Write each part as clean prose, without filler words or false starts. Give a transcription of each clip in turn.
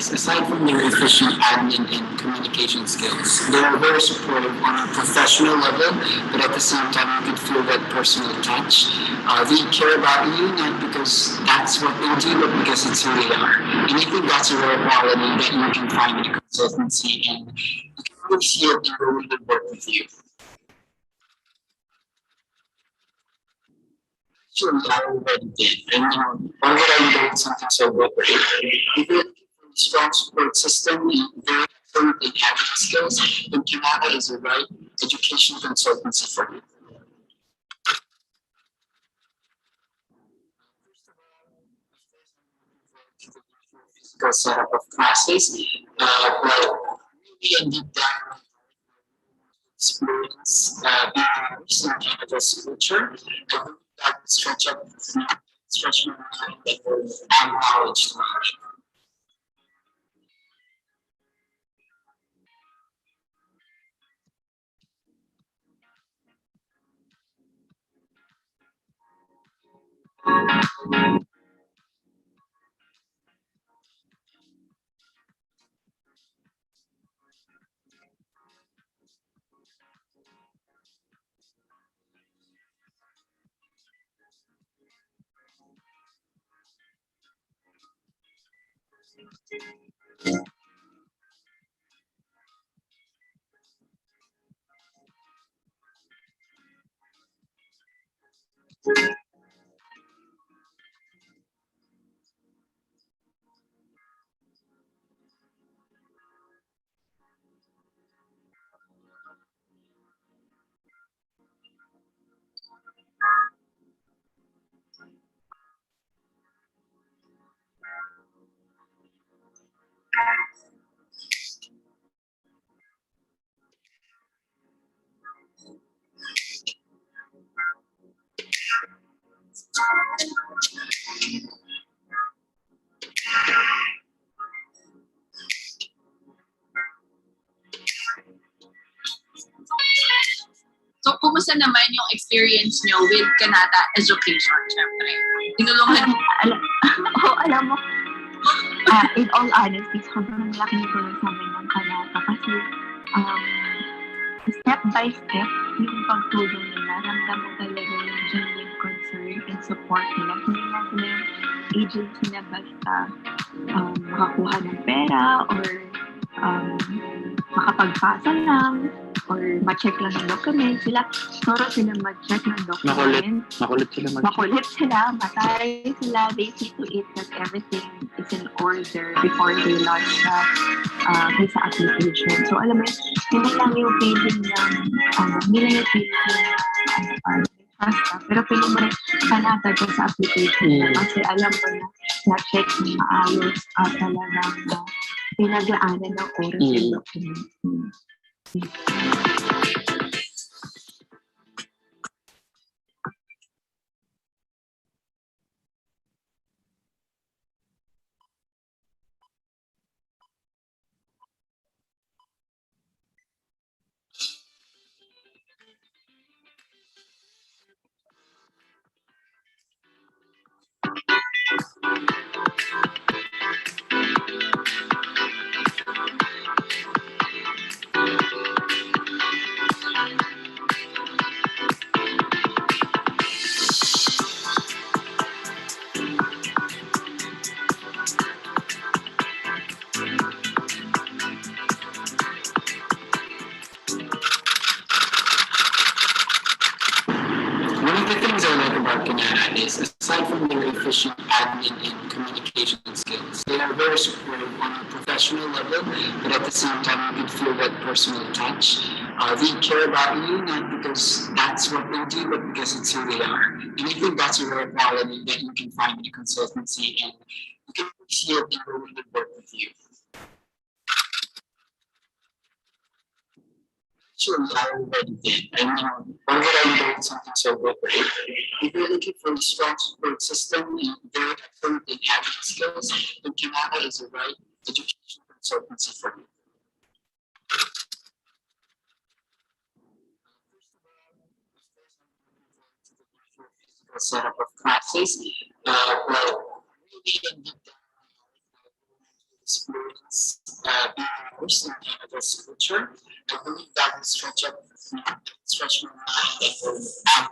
is, aside from their efficient admin and communication skills, they are very supportive on a professional level, but at the same time, you can feel that personal touch. They care about you not because that's what they do, but because it's who they are. And I think that's a rare quality that you can find in a consultancy, and you can really see it in the way they work with you. Actually, I already did. And why would I do something so good, right? If you're looking for a strong support system and very excellent in admin skills, then Kanata is the right education consultancy for you. Physical setup of classes, but really a deep down experience being immersed in Canada's culture, and that stretch my mind and add knowledge to knowledge. So, kumusta naman yung experience nyo with Kanata Education, syempre? Tinulungan Alam mo, in all honesty, sobrang laking tulong sa amin ng Kanata kasi step by step, yung pagtulong nila, ramdam mo talaga yung genuine concern and support nila. Hindi lang sila yung agency na basta makakuha ng pera or makapagpasa lang or ma-check lang ng document. Sila ma-check ng document. Makulit sila Makulit sila, matay sila. They see to it that everything is in order before they launch visa application. So, alam mo, hindi lang yung feeling ng trust ka, pero feeling mo rin Kanata ka sa application kasi alam mo na-check na maayos talagang pinaglaanan ng oras yung document. Kanata is, aside from their efficient admin and communication skills, they are very supportive on a professional level, but at the same time, you can feel that personal touch. They care about you not because that's what they do, but because it's who they are. And I think that's a rare quality that you can find in a consultancy, and you can see it in the way they work with you. Actually, I already did. And why would I do something so good, right? If you're looking for a strong support system and very excellent in admin skills, then Kanata is the right education consultancy for you. Physical setup of classes, but really in deep down experience being immersed in Canada's culture. I believe that will stretch my mind and will add.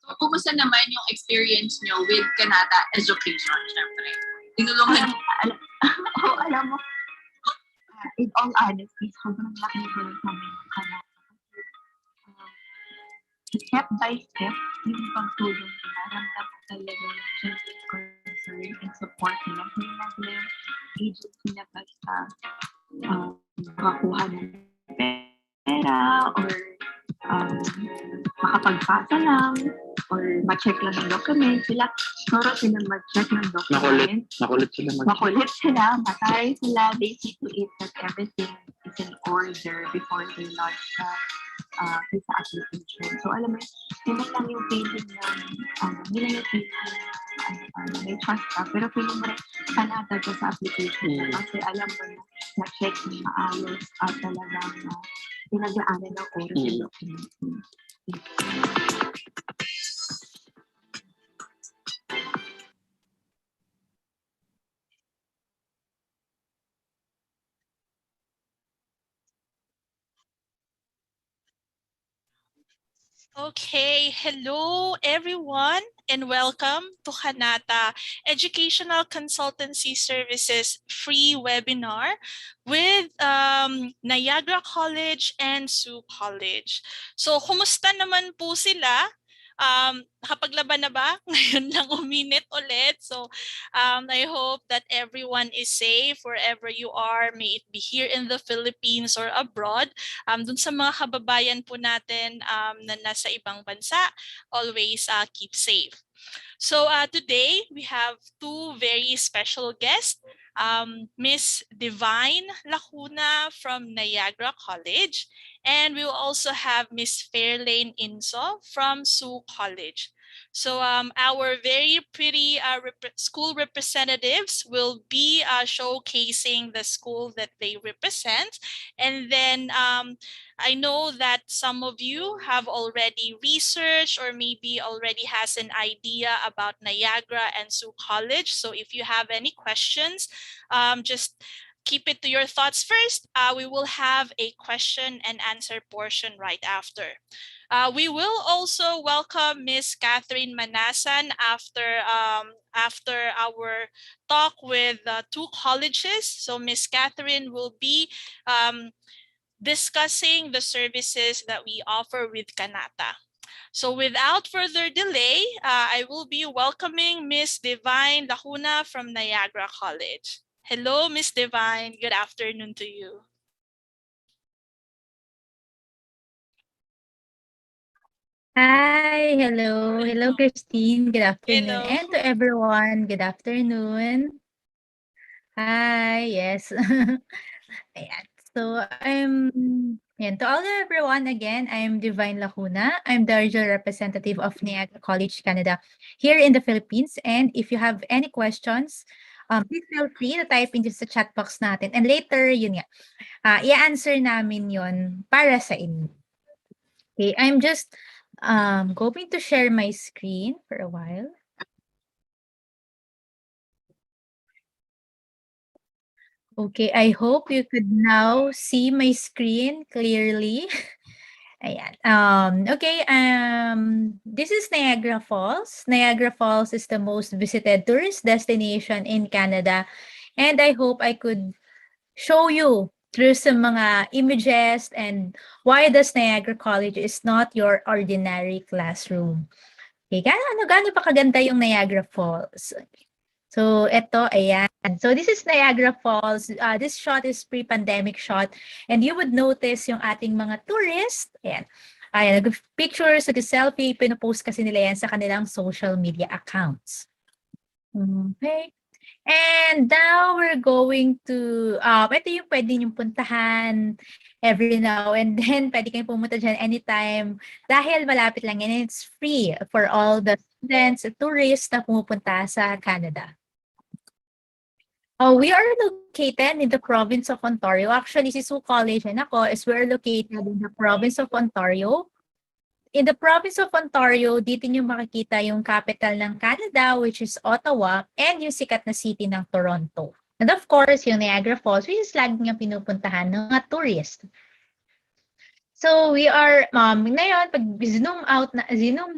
So, kumusta naman yung experience nyo with Kanata Education, syempre? Tinulungan Oo, alam mo, in all honesty, sobrang laking tulong namin ng Kanata. Step by step, yung pagtulong nila, ramdam mo talaga yung genuine concern and support nila. Hindi lang sila yung agency na basta makakuha ng pera or makapagpasa lang or ma-check lang ng document. Sila mag-check ng document. Makulit sila, matay sila. They see to it that everything is in order before they launch visa application. So, alam mo, yun lang yung feeling may trust ka. Pero feeling mo rin, Kanata ka sa application. Kasi alam mo na-check ng maayos at talagang pinag-aanan ng oras yung document. Okay, hello everyone and welcome to Kanata Educational Consultancy Services free webinar with Niagara College and Sault College. So, kumusta naman po sila? Nakapaglaban na ba? Ngayon lang uminit ulit. So, I hope that everyone is safe wherever you are, may it be here in the Philippines or abroad. Dun sa mga kababayan po natin na nasa ibang bansa, always keep safe. So today we have two very special guests, Miss Divine Lacuna from Niagara College, and we will also have Miss Fairlane Inso from Sault College. So our very pretty school representatives will be showcasing the school that they represent, and then I know that some of you have already researched or maybe already has an idea about Niagara and Sault College. So if you have any questions, just keep it to your thoughts first. We will have a question and answer portion right after. We will also welcome Miss Catherine Manasan after our talk with two colleges. So Miss Catherine will be discussing the services that we offer with Kanata. So without further delay, I will be welcoming Miss Divine Lacuna from Niagara College. Hello, Miss Divine. Good afternoon to you. Hi, hello Christine, good afternoon. Hello. And to everyone, good afternoon. Hi, yes. Ayan. So to all everyone again, I'm Divine Lacuna. I'm the regional representative of Niagara College, Canada, here in the Philippines. And if you have any questions, please feel free to type into sa chat box natin. And later, yun nga, i-answer namin yon para sa inyo. Okay, I'm just going to share my screen for a while. Okay, I hope you could now see my screen clearly. Ayan. Okay, this is Niagara Falls. Niagara Falls is the most visited tourist destination in Canada. And I hope I could show you through some mga images and why does Niagara College is not your ordinary classroom. Okay, gaano pa kaganda yung Niagara Falls? So, ayan. So, this is Niagara Falls. This shot is pre-pandemic shot. And you would notice yung ating mga tourists. Ayan. Ayan, nag-pictures, nag-selfie, pinopost kasi nila yan sa kanilang social media accounts. Okay. And now we're going to, ito yung pwede niyong puntahan every now and then. Pwede kayong pumunta dyan anytime dahil malapit lang yan. And it's free for all the students, tourists na pumupunta sa Canada. We are located in the province of Ontario. Actually, si Sault College and ako is we're located in the province of Ontario. In the province of Ontario, dito nyo makikita yung capital ng Canada, which is Ottawa, and yung sikat na city ng Toronto. And of course, yung Niagara Falls, which is lagi nga pinupuntahan ng mga tourists. So we are, ngayon, pag zoom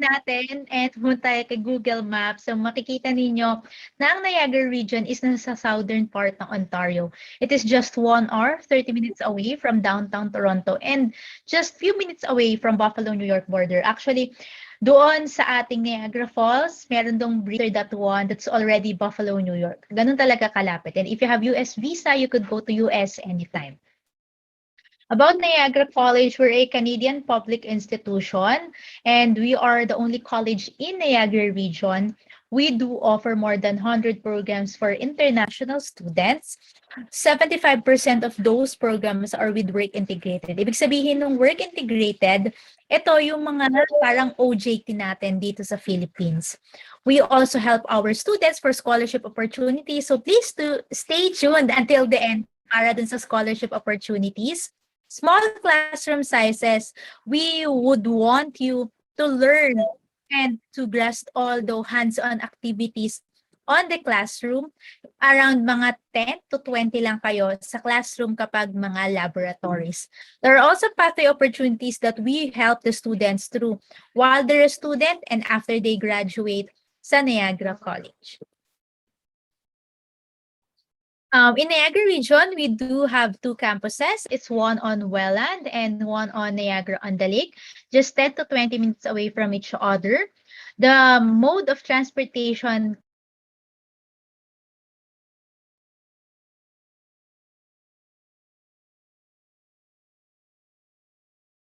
natin and pumunta tayo kay Google Maps, so makikita ninyo na ang Niagara region is nasa southern part ng Ontario. It is just 1 hour, 30 minutes away from downtown Toronto and just few minutes away from Buffalo, New York border. Actually, doon sa ating Niagara Falls, meron dong bridge that one that's already Buffalo, New York. Ganun talaga kalapit. And if you have US visa, you could go to US anytime. About Niagara College, we're a Canadian public institution, and we are the only college in Niagara region. We do offer more than 100 programs for international students. 75% of those programs are with work integrated. Ibig sabihin ng work integrated, ito yung mga parang OJT natin dito sa Philippines. We also help our students for scholarship opportunities. So please stay tuned until the end para dun sa scholarship opportunities. Small classroom sizes, we would want you to learn and to grasp all the hands-on activities on the classroom. Around mga 10 to 20 lang kayo sa classroom kapag mga laboratories. There are also pathway opportunities that we help the students through while they're a student and after they graduate sa Niagara College. In Niagara region, we do have 2 campuses. It's one on Welland and one on Niagara-on-the-Lake, just 10 to 20 minutes away from each other. The mode of transportation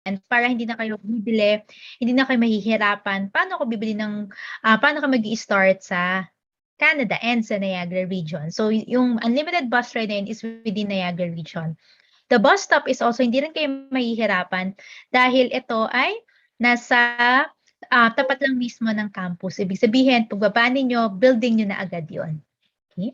and para hindi na kayo bibili, hindi na kayo mahihirapan. Paano ko bibili ng, paano ka mag-i-start sa Canada and sa Niagara region. So yung unlimited bus ride na yun is within Niagara region. The bus stop is also hindi rin kayo mahihirapan dahil ito ay nasa tapat lang mismo ng campus. Ibig sabihin, pagbaba ninyo, building nyo na agad yun. Okay?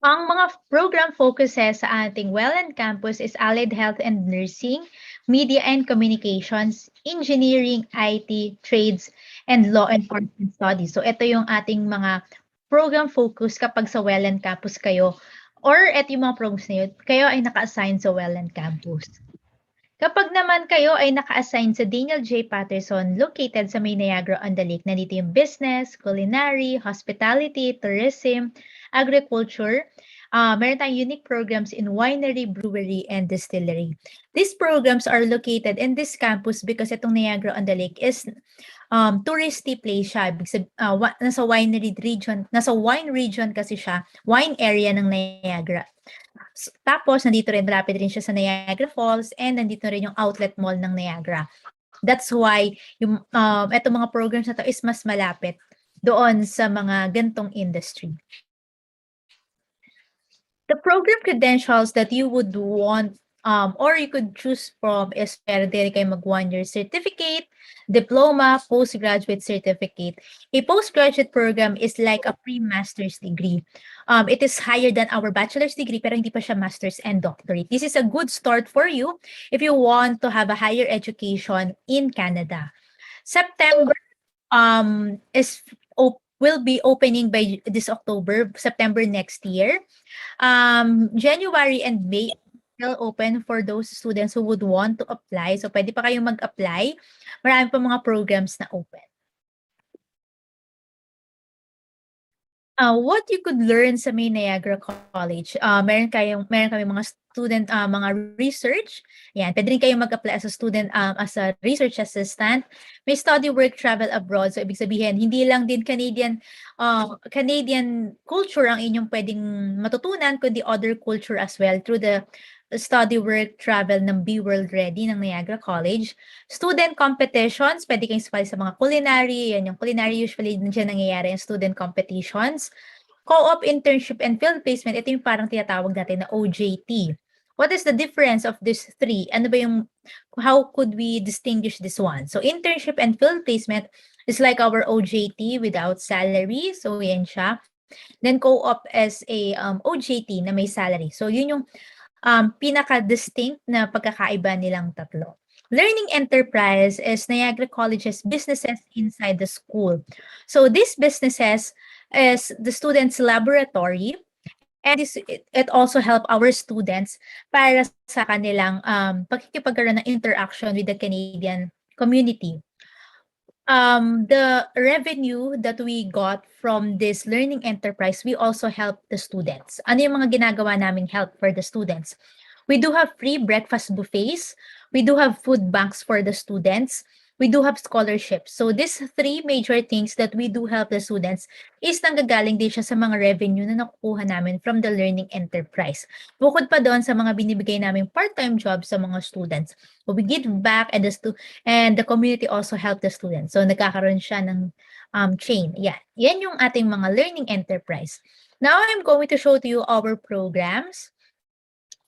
Ang mga program focuses sa ating Welland campus is Allied Health and Nursing, Media and Communications, Engineering, IT, Trades, and Law Enforcement Studies. So ito yung ating mga program focus kapag sa Welland campus kayo or ito yung mga programs na yun, kayo ay naka-assign sa Welland campus. Kapag naman kayo ay naka-assign sa Daniel J. Patterson located sa may Niagara-on-the-Lake, nandito yung business, culinary, hospitality, tourism, agriculture. Meron tayong unique programs in winery, brewery, and distillery. These programs are located in this campus because itong Niagara-on-the-Lake is touristy place siya. Nasa winery region, nasa wine region kasi siya, wine area ng Niagara. Tapos, nandito rin, malapit rin siya sa Niagara Falls and nandito rin yung outlet mall ng Niagara. That's why yung itong mga programs na to is mas malapit doon sa mga gantong industry. The program credentials that you would want or you could choose from is pwede kayo mag 1-year certificate, diploma, postgraduate certificate. A postgraduate program is like a pre-master's degree. It is higher than our bachelor's degree pero hindi pa siya master's and doctorate. This is a good start for you if you want to have a higher education in Canada. September will be opening by this October, September next year. January and May still open for those students who would want to apply. So pwede pa kayong mag-apply. Marami pa mga programs na open. What you could learn sa may Niagara College, meron kami mga student, mga research. Yan, pwede rin kayong mag-apply as a student, as a research assistant. May study work travel abroad. So ibig sabihin, hindi lang din Canadian culture ang inyong pwedeng matutunan, kundi other culture as well through the study work travel ng Be World Ready ng Niagara College. Student competitions, pwede kayong sumali sa mga culinary. Yan yung culinary, usually dyan nangyayari yung student competitions. Co-op internship and field placement, ito yung parang tinatawag natin na OJT. What is the difference of these three? Ano ba yung, how could we distinguish this one? So internship and field placement is like our OJT without salary. So yan siya. Then co-op as a OJT na may salary. So yun yung pinaka-distinct na pagkakaiba nilang tatlo. Learning enterprise is Niagara College's businesses inside the school. So these businesses is the students' laboratory, and it also help our students para sa kanilang pakikipagkaroon ng interaction with the Canadian community. The revenue that we got from this learning enterprise, we also help the students. Ano yung mga ginagawa naming help for the students? We do have free breakfast buffets. We do have food banks for the students. We do have scholarships. So these three major things that we do help the students is nanggagaling din siya sa mga revenue na nakukuha namin from the learning enterprise. Bukod pa doon sa mga binibigay naming part-time jobs sa mga students. So we give back and the community also help the students. So nagkakaroon siya ng chain. Yeah. Yan yung ating mga learning enterprise. Now I'm going to show to you our programs.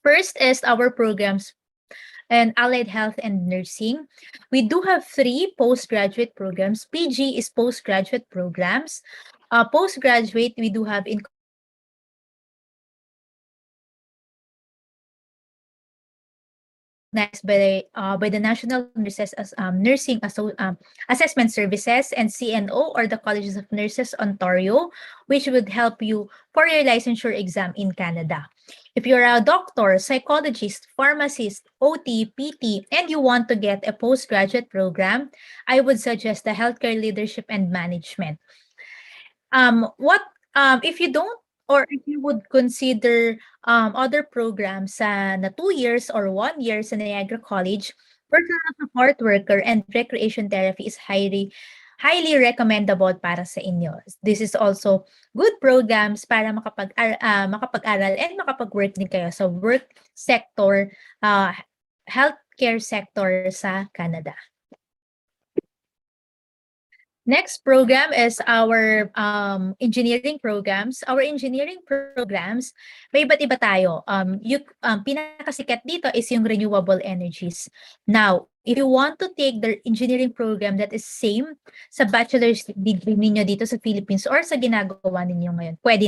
First is our programs and allied health and nursing. We do have 3 postgraduate programs. PG is postgraduate programs. Postgraduate, we do have in by the National Nurses Nursing Assessment Services and CNO, or the Colleges of Nurses Ontario, which would help you for your licensure exam in Canada. If you're a doctor, psychologist, pharmacist, OT, PT, and you want to get a postgraduate program, I would suggest the Healthcare Leadership and Management. If you don't, or if you would consider other programs na 2 years or 1 year sa Niagara College, personal support worker and recreation therapy is highly recommendable para sa inyo. This is also good programs para makapag-aral and makapag-work din kayo sa work sector, healthcare sector sa Canada. Next program is our engineering programs. Our engineering programs, may iba't iba tayo. Pinakasikat dito is yung renewable energies. Now, if you want to take the engineering program that is same sa bachelor's degree ninyo dito sa Philippines or sa ginagawa ninyo ngayon, pwede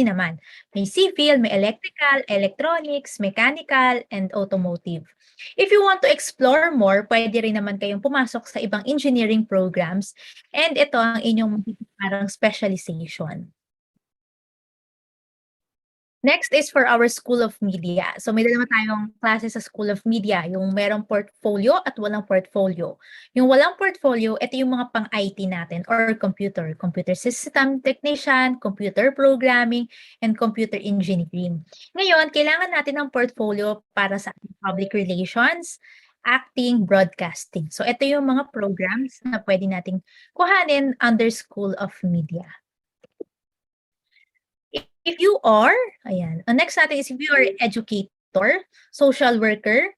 naman. May civil, may electrical, electronics, mechanical, and automotive. If you want to explore more, pwede rin naman kayong pumasok sa ibang engineering programs, and ito ang inyong parang specialization. Next is for our School of Media. So may dalawa tayong klase sa School of Media, yung merong portfolio at walang portfolio. Yung walang portfolio, ito yung mga pang-IT natin or computer system technician, computer programming, and computer engineering. Ngayon, kailangan natin ng portfolio para sa public relations, acting, broadcasting. So ito yung mga programs na pwede nating kuhanin under School of Media. If you are, next natin is if you are educator, social worker,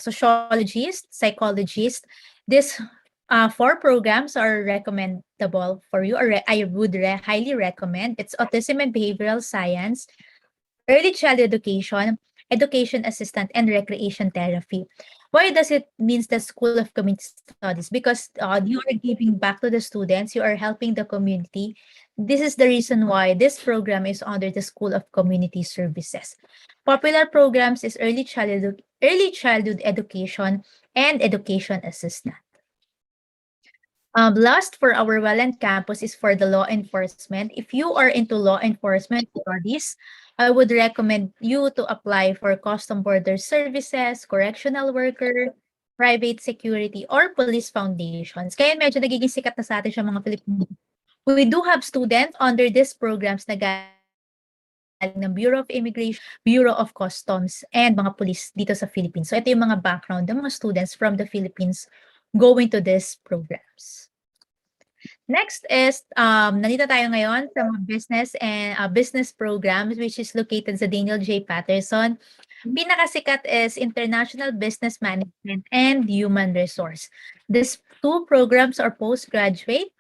sociologist, psychologist, these 4 programs are recommendable for you, or I would highly recommend. It's autism and behavioral science, early child education, education assistant, and recreation therapy. Why does it means the School of Community Studies? Because you are giving back to the students, you are helping the community. This is the reason why this program is under the School of Community Services. Popular programs is early childhood education and education assistant. Last for our Welland campus is for the law enforcement. If you are into law enforcement studies, I would recommend you to apply for custom border services, correctional worker, private security, or police foundations. Kaya medyo nagiging sikat na sa atin siya mga Pilipino. We do have students under these programs na galing ng Bureau of Immigration, Bureau of Customs, and mga police dito sa Philippines. So ito yung mga background ng mga students from the Philippines going to these programs. Next is, nandito tayo ngayon sa mga business and business programs which is located sa Daniel J. Patterson. Pinakasikat is International Business Management and Human Resource. These two programs are postgraduate.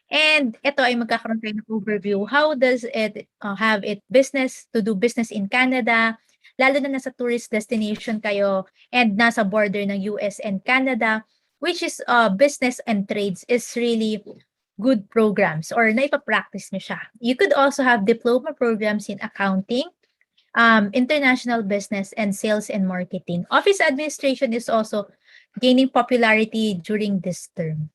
And ito ay magkakaroon tayo ng overview. How does it have it business to do business in Canada? Lalo na nasa tourist destination kayo and nasa border ng US and Canada, which is business and trades is really good programs or naipa-practice nyo siya. You could also have diploma programs in accounting, international business, and sales and marketing. Office administration is also gaining popularity during this term.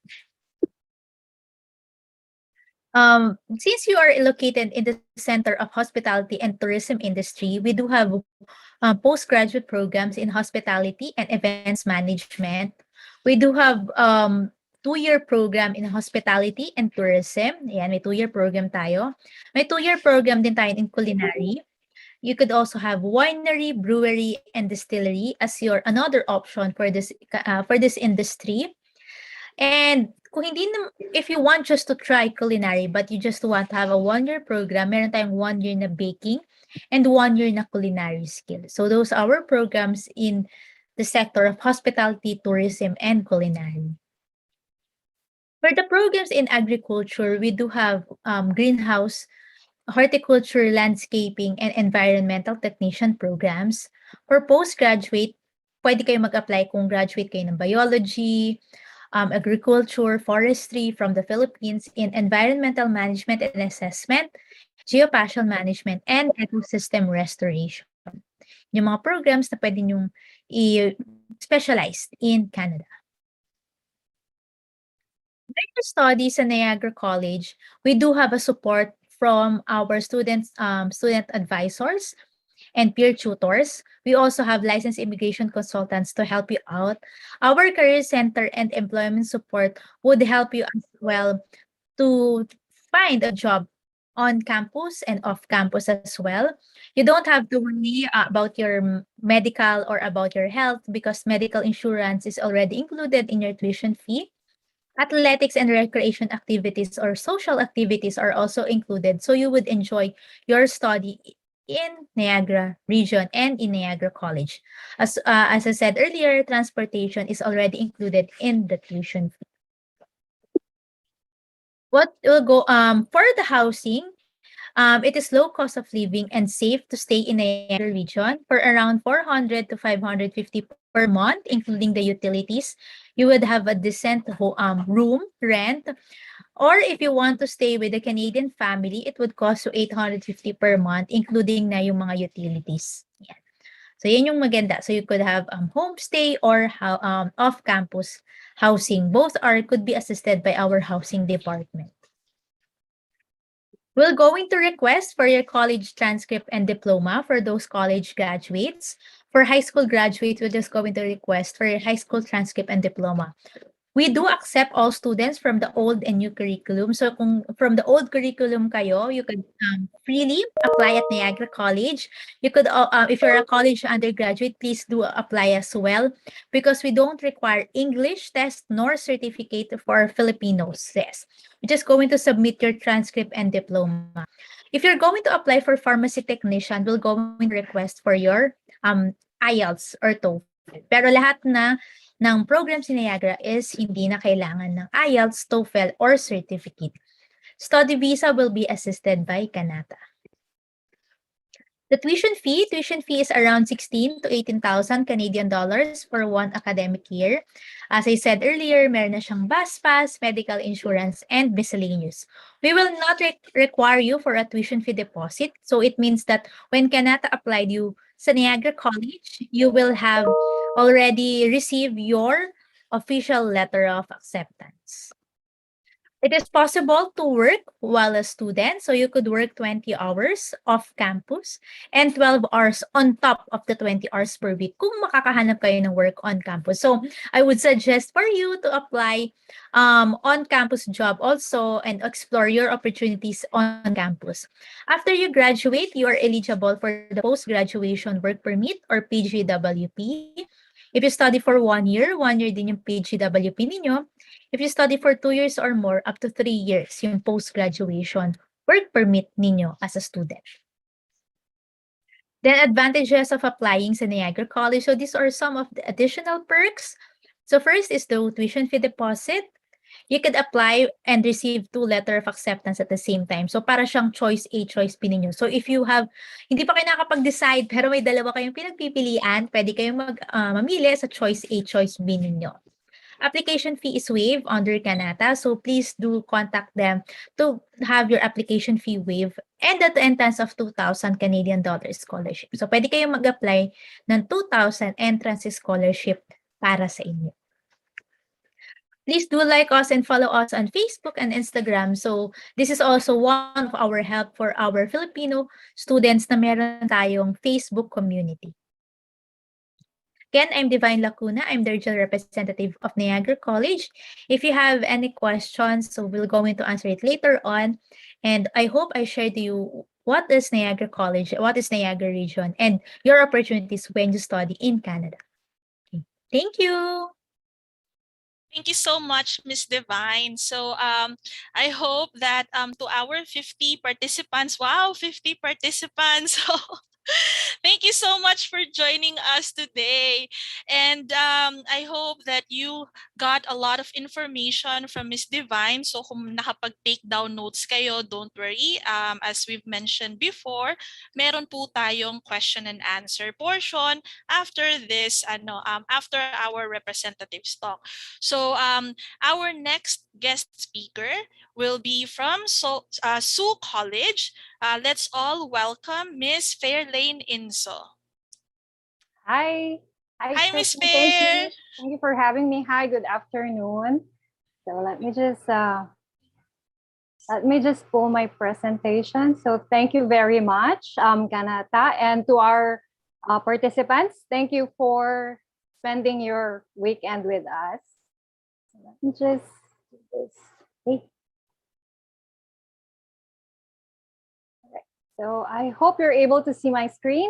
Since you are located in the center of hospitality and tourism industry, we do have postgraduate programs in hospitality and events management. We do have 2-year program in hospitality and tourism. Ayan, may 2-year program tayo. May 2-year program din tayo in culinary. You could also have winery, brewery, and distillery as your another option for this industry. And kung hindi if you want just to try culinary but you just want to have a 1-year program, meron tayong 1 year na baking and 1 year na culinary skill. So those are our programs in the sector of hospitality, tourism, and culinary. For the programs in agriculture, we do have greenhouse, horticulture, landscaping, and environmental technician programs. For postgraduate, pwede kayo mag-apply kung graduate kayo ng biology, agriculture, forestry from the Philippines in environmental management and assessment, geospatial management, and ecosystem restoration. Yung mga programs na pwede nyong i-specialize in Canada. During the studies sa Niagara College, we do have a support from our student advisors and peer tutors. We also have licensed immigration consultants to help you out. Our career center and employment support would help you as well to find a job on campus and off campus as well. You don't have to worry about your medical or about your health because medical insurance is already included in your tuition fee. Athletics and recreation activities or social activities are also included, so you would enjoy your study in Niagara region and in Niagara College. As I said earlier, transportation is already included in the tuition fee. What will go for the housing? It is low cost of living and safe to stay in Niagara region for around 400 to 550 per month, including the utilities. You would have a decent room rent. Or if you want to stay with a Canadian family, it would cost you 850 per month, including na yung mga utilities. Yan. So yan yung maganda. So you could have homestay or off-campus housing. Both could be assisted by our housing department. We're going to request for your college transcript and diploma for those college graduates. For high school graduates, we're just going to request for your high school transcript and diploma. We do accept all students from the old and new curriculum. So kung from the old curriculum kayo, you could freely apply at Niagara College. You could, if you're a college undergraduate, please do apply as well because we don't require English test nor certificate for Filipinos. Yes. You're just going to submit your transcript and diploma. If you're going to apply for pharmacy technician, we'll go and request for your IELTS or TOEFL. Pero lahat na ng program sa Niagara is hindi na kailangan ng IELTS, TOEFL, or certificate. Study visa will be assisted by Kanata. The tuition fee is around 16 to 18,000 Canadian dollars for one academic year. As I said earlier, meron na siyang bus pass, medical insurance, and miscellaneous. We will not require you for a tuition fee deposit. So it means that when Kanata applied you sa Niagara College, you will have already received your official letter of acceptance. It is possible to work while a student, so you could work 20 hours off campus and 12 hours on top of the 20 hours per week kung makakahanap kayo ng work on campus. So I would suggest for you to apply on-campus job also and explore your opportunities on campus. After you graduate, you are eligible for the post-graduation work permit or PGWP. If you study for 1 year din yung PGWP ninyo. If you study for 2 years or more, up to 3 years, yung post-graduation work permit ninyo as a student. Then advantages of applying sa Niagara College. So these are some of the additional perks. So first is the tuition fee deposit. You could apply and receive 2 letter of acceptance at the same time. So para siyang choice A, choice B ninyo. So if you have, hindi pa kayo nakakapag-decide pero may dalawa kayong pinagpipilian, pwede kayong mamili sa choice A, choice B ninyo. Application fee is waived under Kanata, so please do contact them to have your application fee waived and at the entrance of 2,000 Canadian dollars scholarship. So pwede kayong mag-apply ng 2,000 entrance scholarship para sa inyo. Please do like us and follow us on Facebook and Instagram. So this is also one of our help for our Filipino students na meron tayong Facebook community. Again, I'm Divine Lacuna. I'm the regional representative of Niagara College. If you have any questions, so we'll go into answer it later on. And I hope I shared to you what is Niagara College, what is Niagara region, and your opportunities when you study in Canada. Okay. Thank you. Thank you so much, Ms. Divine. So I hope that to our 50 participants, wow, 50 participants. Thank you so much for joining us today. And I hope that you got a lot of information from Ms. Divine. So kung nakapag-take down notes kayo, don't worry. As we've mentioned before, meron po tayong question and answer portion after this, after our representatives talk. So our next guest speaker will be from Sault College. Let's all welcome Miss Fairlane Inso. Hi. Hi, Miss Kristen. Fair. Thank you for having me. Hi, good afternoon. So let me just pull my presentation. So thank you very much, Kanata, and to our participants. Thank you for spending your weekend with us. Let me just do this. Okay. So I hope you're able to see my screen.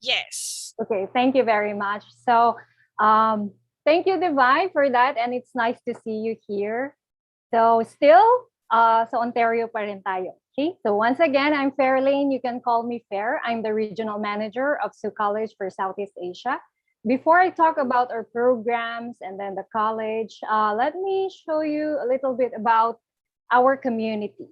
Yes. Okay, thank you very much. So thank you, Divine, for that. And it's nice to see you here. So still, sa Ontario pa rin tayo. Okay, so once again, I'm Fairlane. You can call me Fair. I'm the regional manager of Sault College for Southeast Asia. Before I talk about our programs and then the college, let me show you a little bit about our community.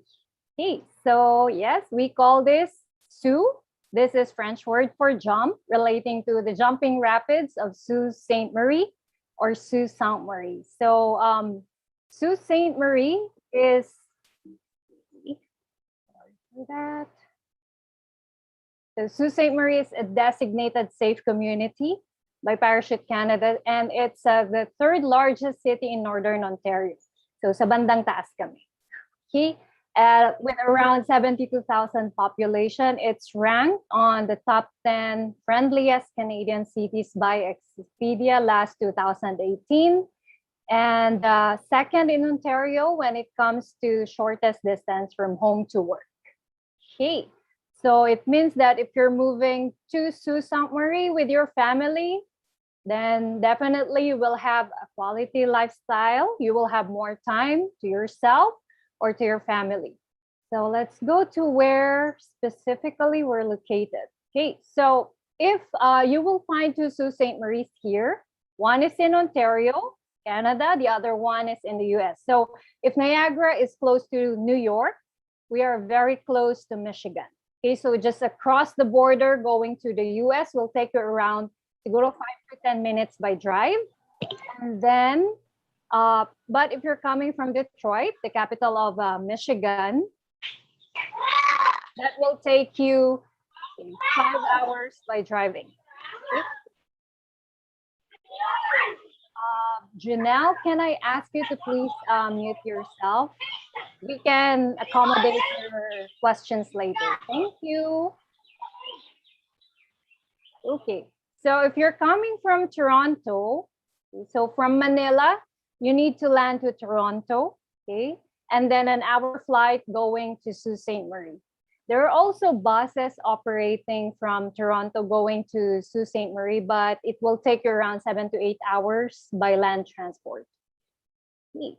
Okay, so yes, we call this Sault. This is French word for jump, relating to the jumping rapids of Sault Ste. Marie or Sault Ste. Marie. So Sault Ste. Marie is, so Sault Ste. Marie is a designated safe community by Parachute Canada, and it's the third largest city in Northern Ontario. So sa bandang taas kami. Okay. With around 72,000 population, it's ranked on the top 10 friendliest Canadian cities by Expedia last 2018. And second in Ontario when it comes to shortest distance from home to work. Okay, so it means that if you're moving to Sault Ste. Marie with your family, then definitely you will have a quality lifestyle. You will have more time to yourself or to your family. So let's go to where specifically we're located. Okay, so if you will find two Sault Ste. Maries here, one is in Ontario, Canada, the other one is in the US. So if Niagara is close to New York, we are very close to Michigan. Okay, so just across the border going to the US will take you around siguro 5 to 10 minutes by drive. And then, but if you're coming from Detroit, the capital of Michigan, that will take you 5 hours by driving. Okay. Janelle, can I ask you to please mute yourself? We can accommodate your questions later. Thank you. Okay, so if you're coming from Toronto, so from Manila, you need to land to Toronto, okay? And then an hour flight going to Sault Ste. Marie. There are also buses operating from Toronto going to Sault Ste. Marie, but it will take you around 7 to 8 hours by land transport. Okay.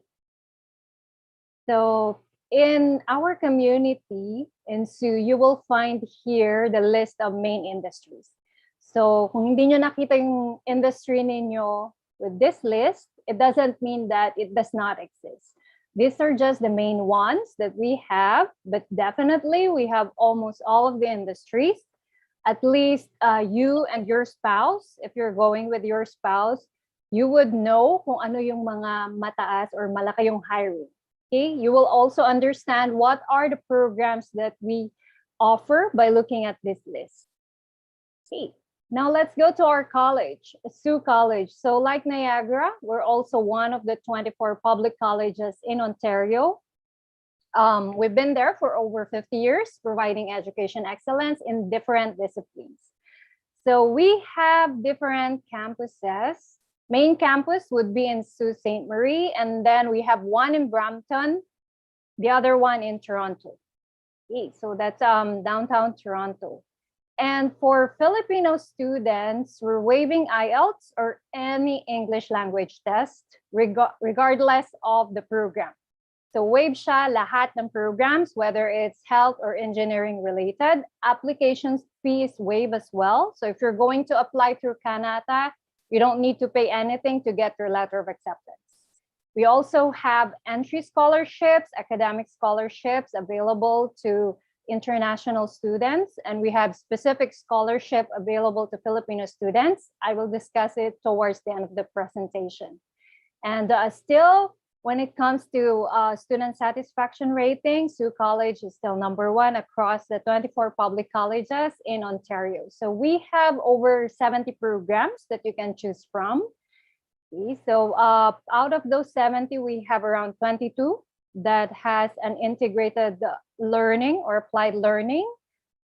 So in our community in Sioux, you will find here the list of main industries. So kung hindi nyo nakita yung industry ninyo with this list, it doesn't mean that it does not exist. These are just the main ones that we have, but definitely we have almost all of the industries. At least you and your spouse, if you're going with your spouse, you would know kung ano yung mga mataas or malaki yung hiring. Okay, you will also understand what are the programs that we offer by looking at this list. Okay, now let's go to our college, Sault College. So like Niagara, we're also one of the 24 public colleges in Ontario. We've been there for over 50 years, providing education excellence in different disciplines. So we have different campuses. Main campus would be in Sault Ste. Marie, and then we have one in Brampton, the other one in Toronto. Okay, so that's downtown Toronto. And for Filipino students, we're waiving IELTS or any English language test, regardless of the program. So waive siya lahat ng programs, whether it's health or engineering related. Applications fees waive as well. So if you're going to apply through Kanata, you don't need to pay anything to get your letter of acceptance. We also have entry scholarships, academic scholarships available to international students, and we have specific scholarship available to Filipino students. I will discuss it towards the end of the presentation. And still, when it comes to student satisfaction rating, Sault College is still #1 across the 24 public colleges in Ontario. So we have over 70 programs that you can choose from. Okay, so out of those 70, we have around 22 that has an integrated learning or applied learning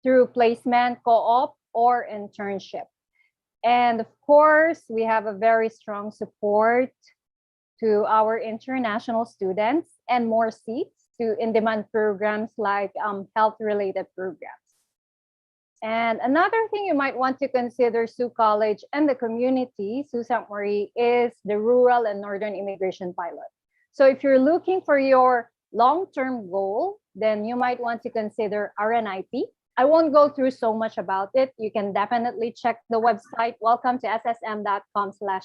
through placement, co-op, or internship. And of course, we have a very strong support to our international students and more seats to in-demand programs like health-related programs. And another thing you might want to consider Sault College and the community, Sault Ste. Marie, is the Rural and Northern Immigration Pilot. So if you're looking for your long-term goal, then you might want to consider RNIP. I won't go through so much about it. You can definitely check the website, welcome to ssm.com/RNIP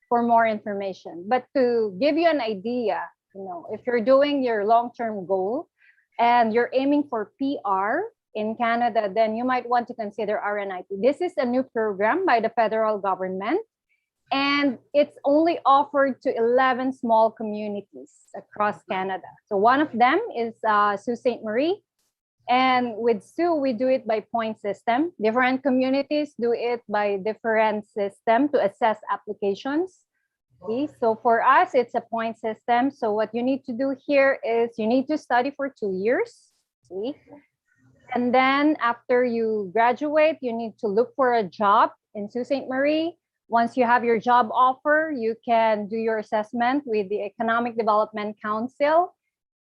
for more information. But to give you an idea, if you're doing your long-term goal and you're aiming for PR in Canada, then you might want to consider RNIP. This is a new program by the federal government, and it's only offered to 11 small communities across Canada. So one of them is Sault Ste. Marie. And with Sault, we do it by point system. Different communities do it by different system to assess applications. Okay, so for us, it's a point system. So what you need to do here is you need to study for 2 years. Okay? And then after you graduate, you need to look for a job in Sault Ste. Marie. Once you have your job offer, you can do your assessment with the Economic Development Council.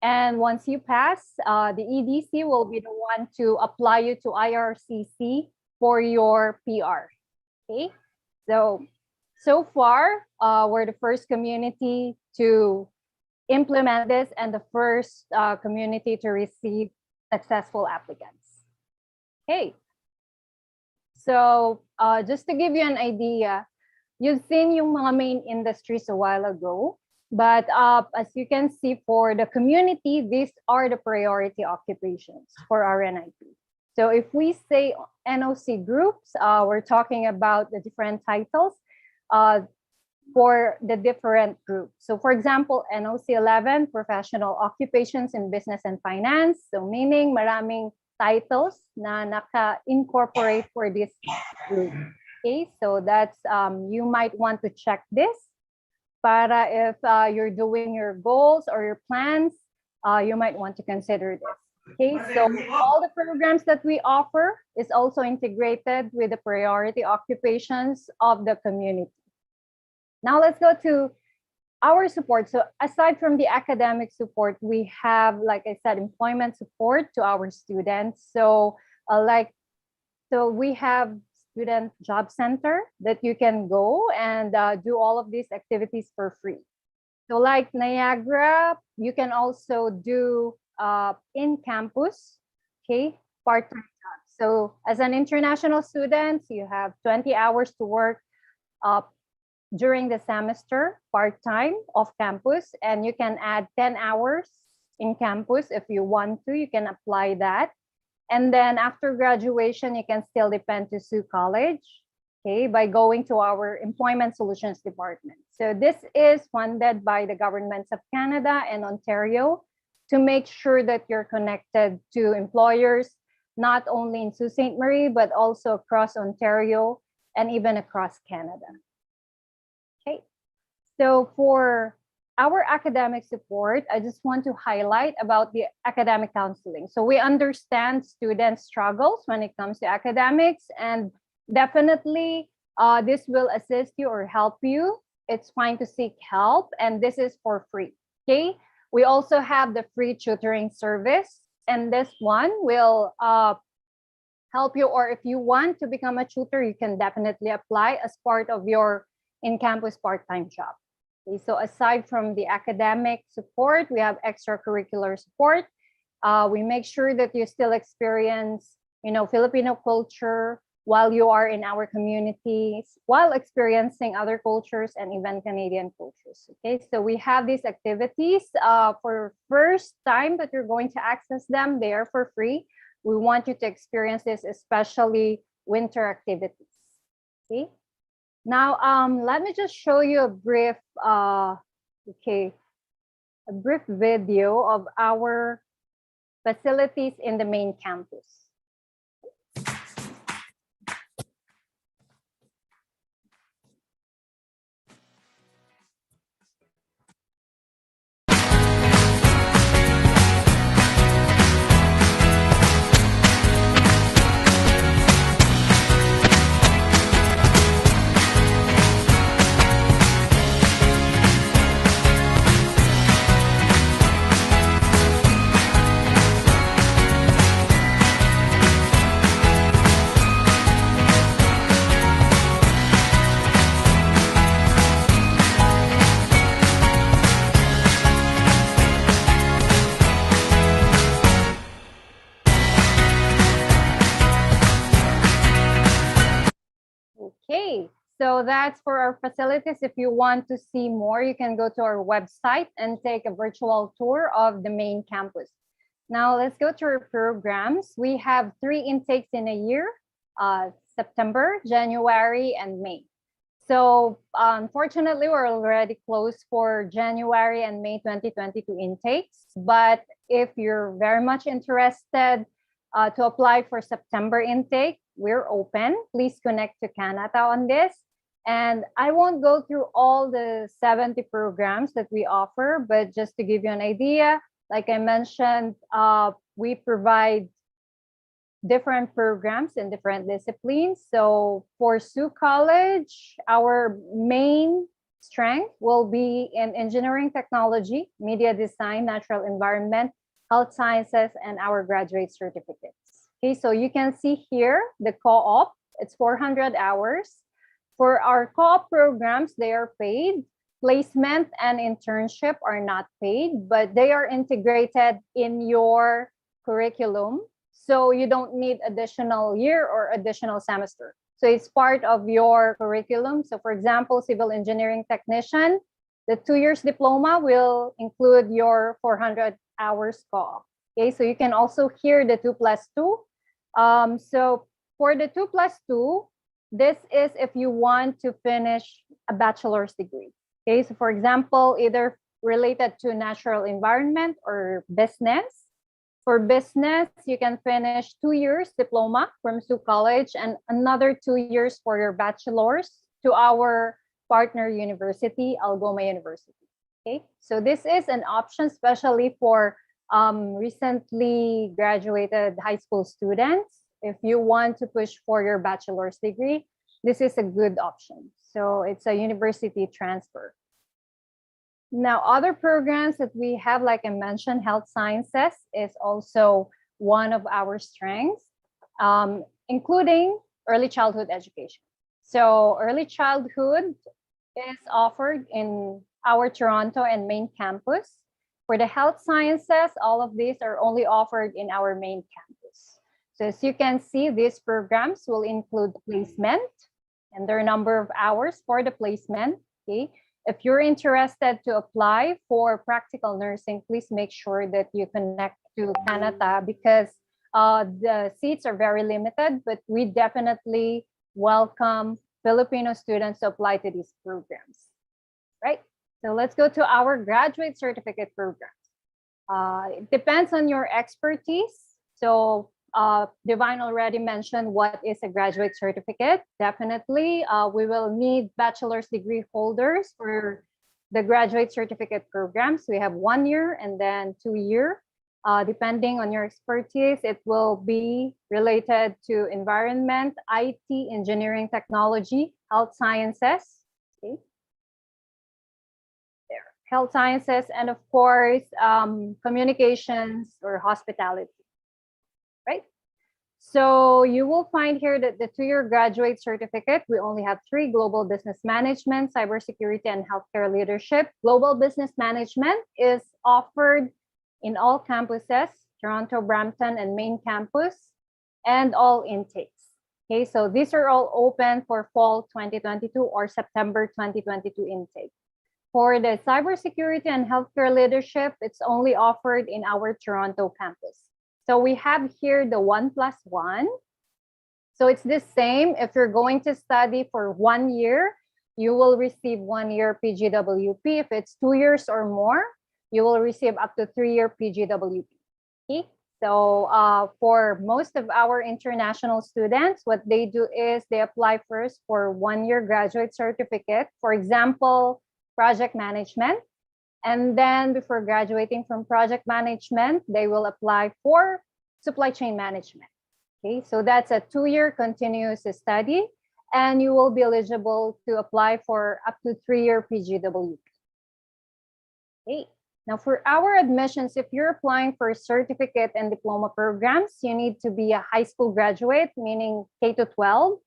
And once you pass, the EDC will be the one to apply you to IRCC for your PR. Okay, so far, we're the first community to implement this and the first community to receive successful applicants. Okay, so just to give you an idea, you've seen yung mga main industries a while ago. But as you can see, for the community, these are the priority occupations for our NIP. So if we say NOC groups, we're talking about the different titles for the different groups. So for example, NOC 11, Professional Occupations in Business and Finance. So meaning maraming titles na naka-incorporate for this group. Okay, so that's, you might want to check this para if you're doing your goals or your plans, you might want to consider this. Okay, so all the programs that we offer is also integrated with the priority occupations of the community. Now let's go to our support. So aside from the academic support, we have, like I said, employment support to our students. So so we have student job center that you can go and do all of these activities for free. So like Niagara, you can also do in campus, okay, part-time jobs. So as an international student, you have 20 hours to work during the semester, part-time off campus, and you can add 10 hours in campus if you want to, you can apply that. And then after graduation, you can still depend to Sault College, okay, by going to our Employment Solutions Department. So this is funded by the governments of Canada and Ontario to make sure that you're connected to employers, not only in Sault Ste. Marie, but also across Ontario and even across Canada. Okay, so for our academic support, I just want to highlight about the academic counseling. So we understand students' struggles when it comes to academics, and definitely this will assist you or help you. It's fine to seek help, and this is for free, okay? We also have the free tutoring service, and this one will help you, or if you want to become a tutor, you can definitely apply as part of your in-campus part-time job. Okay, so aside from the academic support, we have extracurricular support. We make sure that you still experience, Filipino culture while you are in our communities, while experiencing other cultures and even Canadian cultures. Okay, so we have these activities for first time that you're going to access them. They are for free. We want you to experience this, especially winter activities. Okay. Now, let me just show you a brief, video of our facilities in the main campus. Okay, so that's for our facilities. If you want to see more, you can go to our website and take a virtual tour of the main campus. Now let's go to our programs. We have 3 intakes in a year, September, January, and May. So unfortunately, we're already closed for January and May 2022 intakes. But if you're very much interested to apply for September intake, we're open. Please connect to Kanata on this. And I won't go through all the 70 programs that we offer, but just to give you an idea, like I mentioned, we provide different programs in different disciplines. So for Sault College, our main strength will be in engineering technology, media design, natural environment, health sciences, and our graduate certificates. Okay, so you can see here the co-op, it's 400 hours. For our co-op programs, they are paid. Placement and internship are not paid, but they are integrated in your curriculum. So you don't need additional year or additional semester. So it's part of your curriculum. So for example, civil engineering technician, The 2 years diploma will include your 400 hours co-op. Okay, so you can also hear the 2+2. So for the 2+2, this is if you want to finish a bachelor's degree. Okay, so for example, either related to natural environment or business. For business, you can finish 2 years diploma from Sault College and another 2 years for your bachelor's to our partner university, Algoma University. Okay, so this is an option, especially for recently graduated high school students. If you want to push for your bachelor's degree, this is a good option. So it's a university transfer. Now, other programs that we have, like I mentioned, health sciences is also one of our strengths, including early childhood education. So early childhood is offered in our Toronto and main campus. For the health sciences, all of these are only offered in our main campus. So as you can see, these programs will include placement, and there are a number of hours for the placement. Okay. If you're interested to apply for practical nursing, please make sure that you connect to Kanata because the seats are very limited, but we definitely welcome Filipino students to apply to these programs, right? So let's go to our graduate certificate programs. It depends on your expertise. So Divine already mentioned what is a graduate certificate. Definitely, we will need bachelor's degree holders for the graduate certificate programs. We have 1 year and then 2 year. Depending on your expertise, it will be related to environment, IT, engineering, technology, health sciences. Okay. There, health sciences, and of course, communications or hospitality. Right? So you will find here that the 2-year graduate certificate, we only have 3: global business management, cybersecurity, and healthcare leadership. Global business management is offered in all campuses, Toronto, Brampton, and main campus, and all intakes. Okay, so these are all open for fall 2022 or September 2022 intake. For the cybersecurity and healthcare leadership, it's only offered in our Toronto campus. So we have here the 1+1. So it's the same. If you're going to study for 1 year, you will receive 1 year PGWP. If it's 2 years or more, you will receive up to 3-year PGWP. Okay? So for most of our international students, what they do is they apply first for 1 year graduate certificate. For example, project management. And then before graduating from project management, they will apply for supply chain management. Okay, so that's a 2-year continuous study, and you will be eligible to apply for up to 3-year PGWP. Okay, now for our admissions, if you're applying for certificate and diploma programs, you need to be a high school graduate, meaning K-12.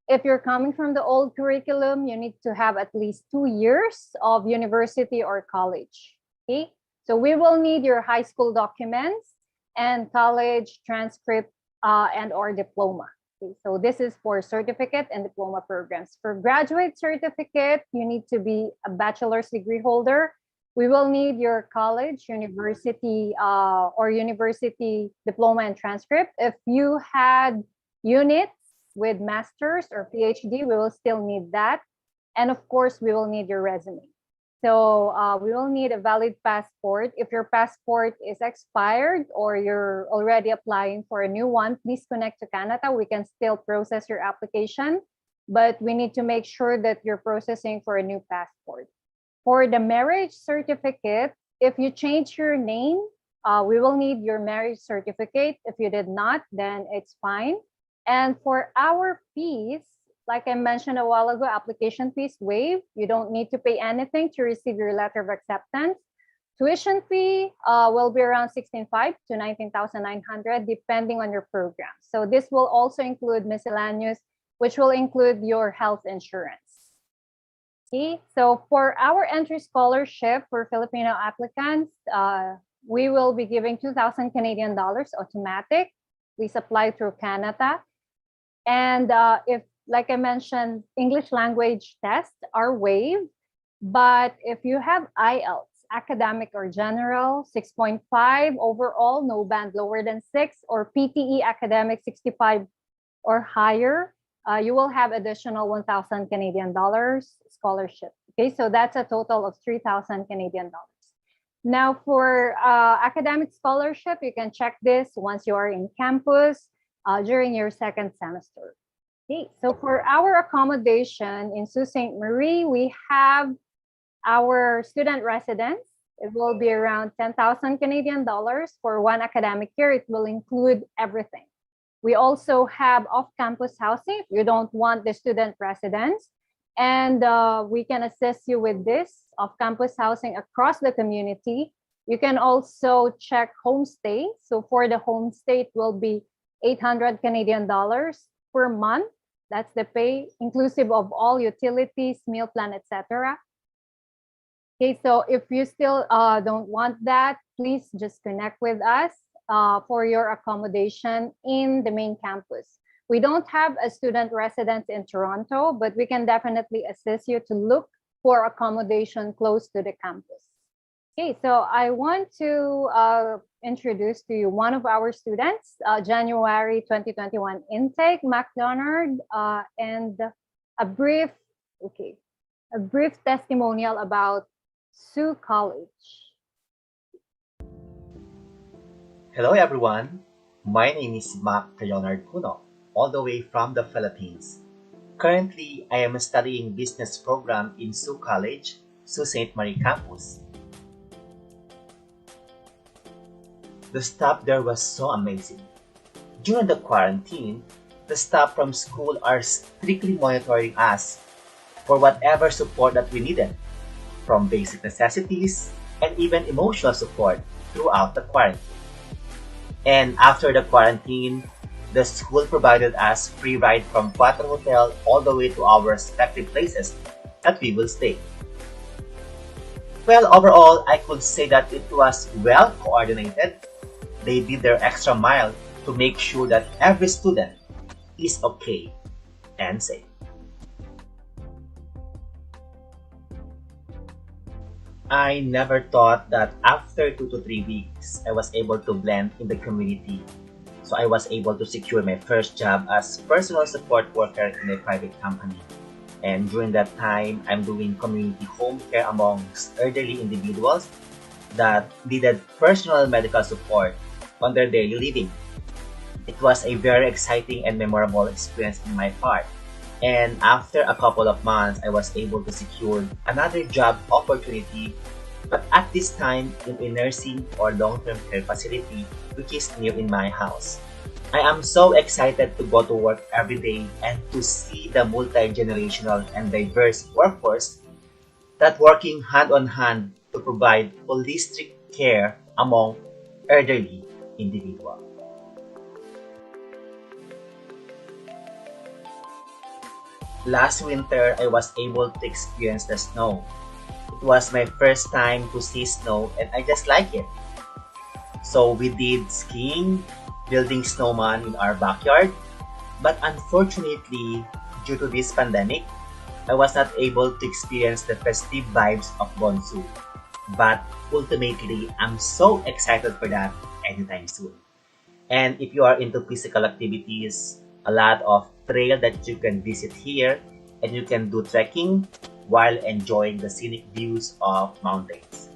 If you're coming from the old curriculum, you need to have at least 2 years of university or college. Okay, so we will need your high school documents and college transcript and or diploma. Okay, so this is for certificate and diploma programs. For graduate certificate, you need to be a bachelor's degree holder. We will need your college, university, or university diploma and transcript. If you had units with master's or PhD, we will still need that. And of course, we will need your resume. So we will need a valid passport. If your passport is expired or you're already applying for a new one, please connect to Kanata. We can still process your application, but we need to make sure that you're processing for a new passport. For the marriage certificate, if you change your name, we will need your marriage certificate. If you did not, then it's fine. And for our fees, like I mentioned a while ago, application fees waived. You don't need to pay anything to receive your letter of acceptance. Tuition fee will be around $16,500 to $19,900 depending on your program. So this will also include miscellaneous, which will include your health insurance. Okay, so for our entry scholarship for Filipino applicants, we will be giving 2,000 Canadian dollars automatic. Please apply through Kanata. And if, like I mentioned, English language tests are waived. But if you have IELTS, academic or general, 6.5 overall, no band lower than 6, or PTE academic 65 or higher, you will have additional 1,000 Canadian dollars scholarship. Okay, so that's a total of 3,000 Canadian dollars. Now for academic scholarship, you can check this once you are in campus during your second semester. Okay, so for our accommodation in Sault Ste. Marie, we have our student residence. It will be around 10,000 Canadian dollars for one academic year. It will include everything. We also have off-campus housing if you don't want the student residence. And we can assist you with this off-campus housing across the community. You can also check homestay. So for the homestay, it will be 800 Canadian dollars per month. That's the pay, inclusive of all utilities, meal plan, etc. Okay, so if you still don't want that, please just connect with us for your accommodation in the main campus. We don't have a student residence in Toronto, but we can definitely assist you to look for accommodation close to the campus. Okay, so I want to introduce to you one of our students, January 2021 intake, McDonald, and a brief testimonial about Sault College. Hello everyone, my name is Mac Leonard Cuno, all the way from the Philippines. Currently, I am studying business program in Sault College, Sault Ste. Marie campus. The staff there was so amazing. During the quarantine, the staff from school are strictly monitoring us for whatever support that we needed, from basic necessities and even emotional support throughout the quarantine. And after the quarantine, the school provided us free ride from Quattro Hotel all the way to our respective places that we will stay. Well, overall, I could say that it was well coordinated. They did their extra mile to make sure that every student is okay and safe. I never thought that after 2 to 3 weeks, I was able to blend in the community. So I was able to secure my first job as personal support worker in a private company. And during that time, I'm doing community home care amongst elderly individuals that needed personal medical support on their daily living. It was a very exciting and memorable experience in my part. And after a couple of months, I was able to secure another job opportunity, but at this time in a nursing or long-term care facility, which is near in my house. I am so excited to go to work every day and to see the multi-generational and diverse workforce that working hand on hand to provide holistic care among elderly individuals. Last winter, I was able to experience the snow. It was my first time to see snow and I just like it. So we did skiing, building snowman in our backyard. But unfortunately, due to this pandemic, I was not able to experience the festive vibes of Bonsu. But ultimately, I'm so excited for that anytime soon. And if you are into physical activities, a lot of trail that you can visit here, and you can do trekking while enjoying the scenic views of mountains.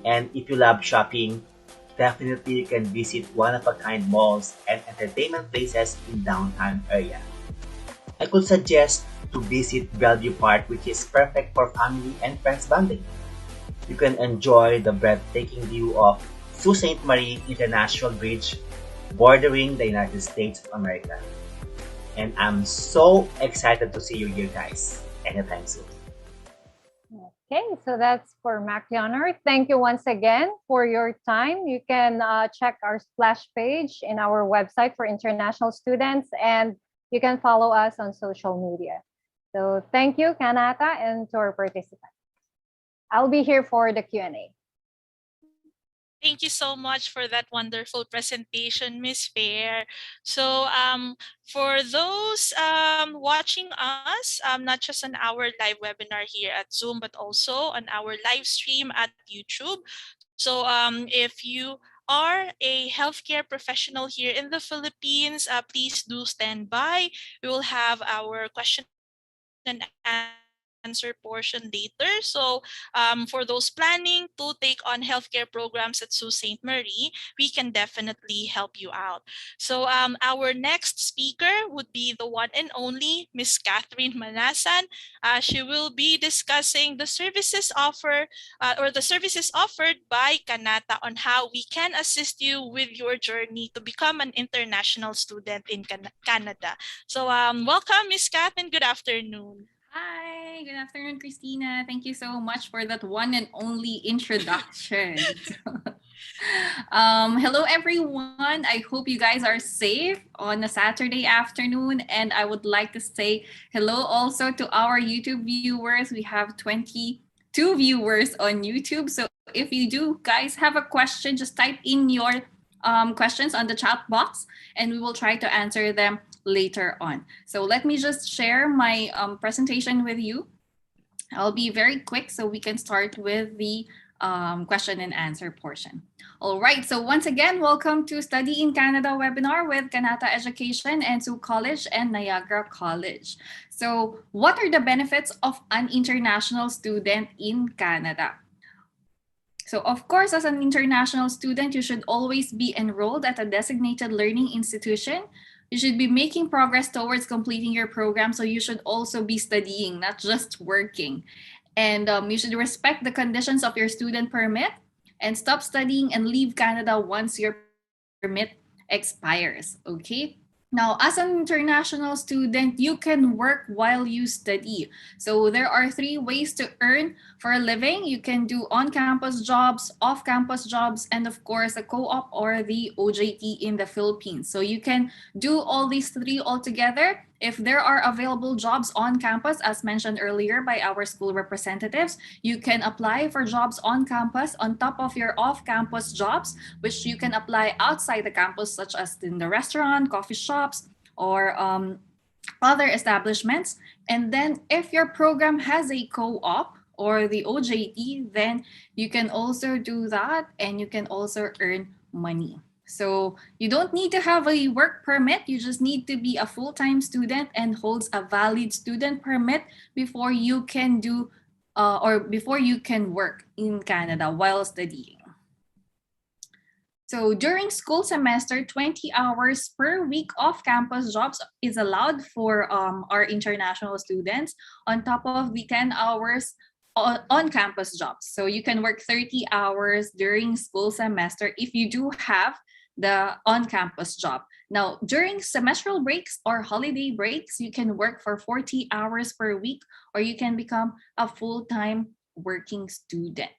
And if you love shopping, definitely you can visit one-of-a-kind malls and entertainment places in downtown area. I could suggest to visit Bellevue Park, which is perfect for family and friends bonding. You can enjoy the breathtaking view of Sault Ste. Marie International Bridge bordering the United States of America. And I'm so excited to see you here, guys, anytime soon. Okay, so that's for Mac Leonard. Thank you once again for your time. You can check our splash page in our website for international students, and you can follow us on social media. So thank you, Kanata, and to our participants. I'll be here for the Q&A. Thank you so much for that wonderful presentation, Miss Fair. So for those watching us, not just on our live webinar here at Zoom, but also on our live stream at YouTube. So if you are a healthcare professional here in the Philippines, please do stand by. We will have our question and answer portion later. So for those planning to take on healthcare programs at Sault Ste. Marie, we can definitely help you out. So our next speaker would be the one and only Miss Catherine Manasan. She will be discussing the services offered by Kanata on how we can assist you with your journey to become an international student in Canada. So welcome, Miss Kath, and good afternoon. Hi, good afternoon, Christina. Thank you so much for that one and only introduction. Hello, everyone. I hope you guys are safe on a Saturday afternoon. And I would like to say hello also to our YouTube viewers. We have 22 viewers on YouTube. So if you do, guys, have a question, just type in your questions on the chat box and we will try to answer them later on. So let me just share my presentation with you. I'll be very quick so we can start with the question and answer portion. All right, so once again, welcome to Study in Canada webinar with Kanata Education and Sault College and Niagara College. So what are the benefits of an international student in Canada? So of course, as an international student, you should always be enrolled at a designated learning institution. You should be making progress towards completing your program. So you should also be studying, not just working. And you should respect the conditions of your student permit and stop studying and leave Canada once your permit expires, okay? Now, as an international student, you can work while you study. So there are 3 ways to earn for a living. You can do on-campus jobs, off-campus jobs, and of course, a co-op or the OJT in the Philippines. So you can do all these 3 altogether. If there are available jobs on campus, as mentioned earlier by our school representatives, you can apply for jobs on campus on top of your off-campus jobs, which you can apply outside the campus, such as in the restaurant, coffee shops, or other establishments. And then if your program has a co-op or the OJT, then you can also do that and you can also earn money. So you don't need to have a work permit. You just need to be a full-time student and holds a valid student permit before you can do or before you can work in Canada while studying. So during school semester, 20 hours per week off-campus jobs is allowed for our international students on top of the 10 hours on-campus jobs. So you can work 30 hours during school semester if you do have the on-campus job. Now, during semestral breaks or holiday breaks, you can work for 40 hours per week, or you can become a full-time working student.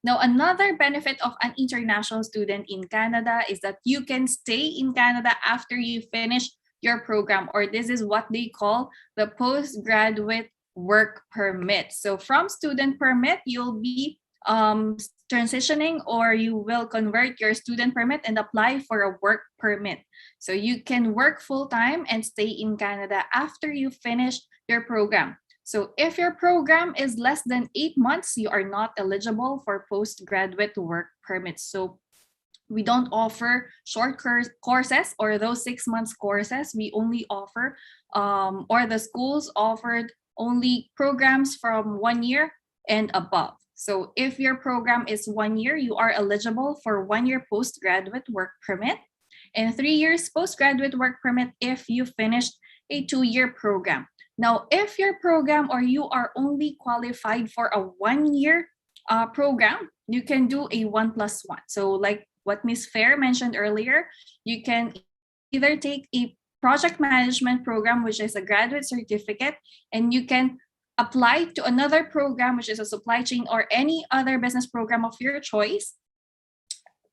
Now, another benefit of an international student in Canada is that you can stay in Canada after you finish your program, or this is what they call the postgraduate work permit. So from student permit, you'll be transitioning, or you will convert your student permit and apply for a work permit. So you can work full-time and stay in Canada after you finish your program. So if your program is less than 8 months, you are not eligible for postgraduate work permits. So we don't offer short courses or those 6 months courses. We only offer, or the schools offered only programs from 1 year and above. So if your program is 1 year, you are eligible for 1 year postgraduate work permit and 3 years postgraduate work permit if you finished a 2-year program. Now, if your program or you are only qualified for a 1-year program, you can do a 1+1. So like what Ms. Fair mentioned earlier, you can either take a project management program, which is a graduate certificate, and you can apply to another program, which is a supply chain or any other business program of your choice.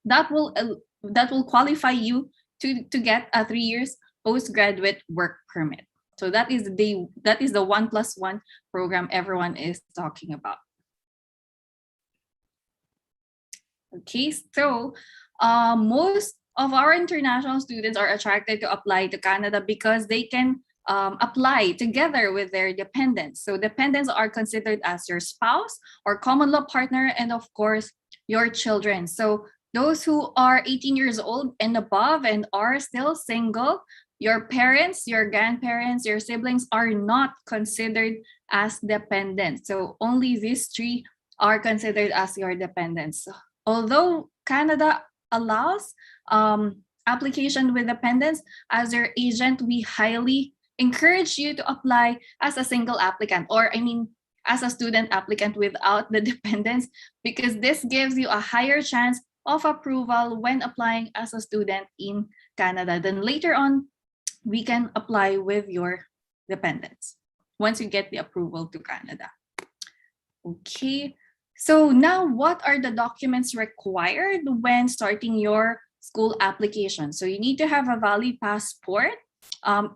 That will qualify you to get a 3 years postgraduate work permit. So that is the 1+1 program everyone is talking about. Okay, so most of our international students are attracted to apply to Canada because they can apply together with their dependents. So dependents are considered as your spouse or common law partner, and of course, your children. So those who are 18 years old and above and are still single, your parents, your grandparents, your siblings are not considered as dependents. So only these three are considered as your dependents. Although Canada allows application with dependents, as your agent, we highly encourage you to apply as a single applicant, or I mean, as a student applicant without the dependents, because this gives you a higher chance of approval when applying as a student in Canada. Then later on, we can apply with your dependents once you get the approval to Canada. Okay, so now what are the documents required when starting your school application? So you need to have a valid passport.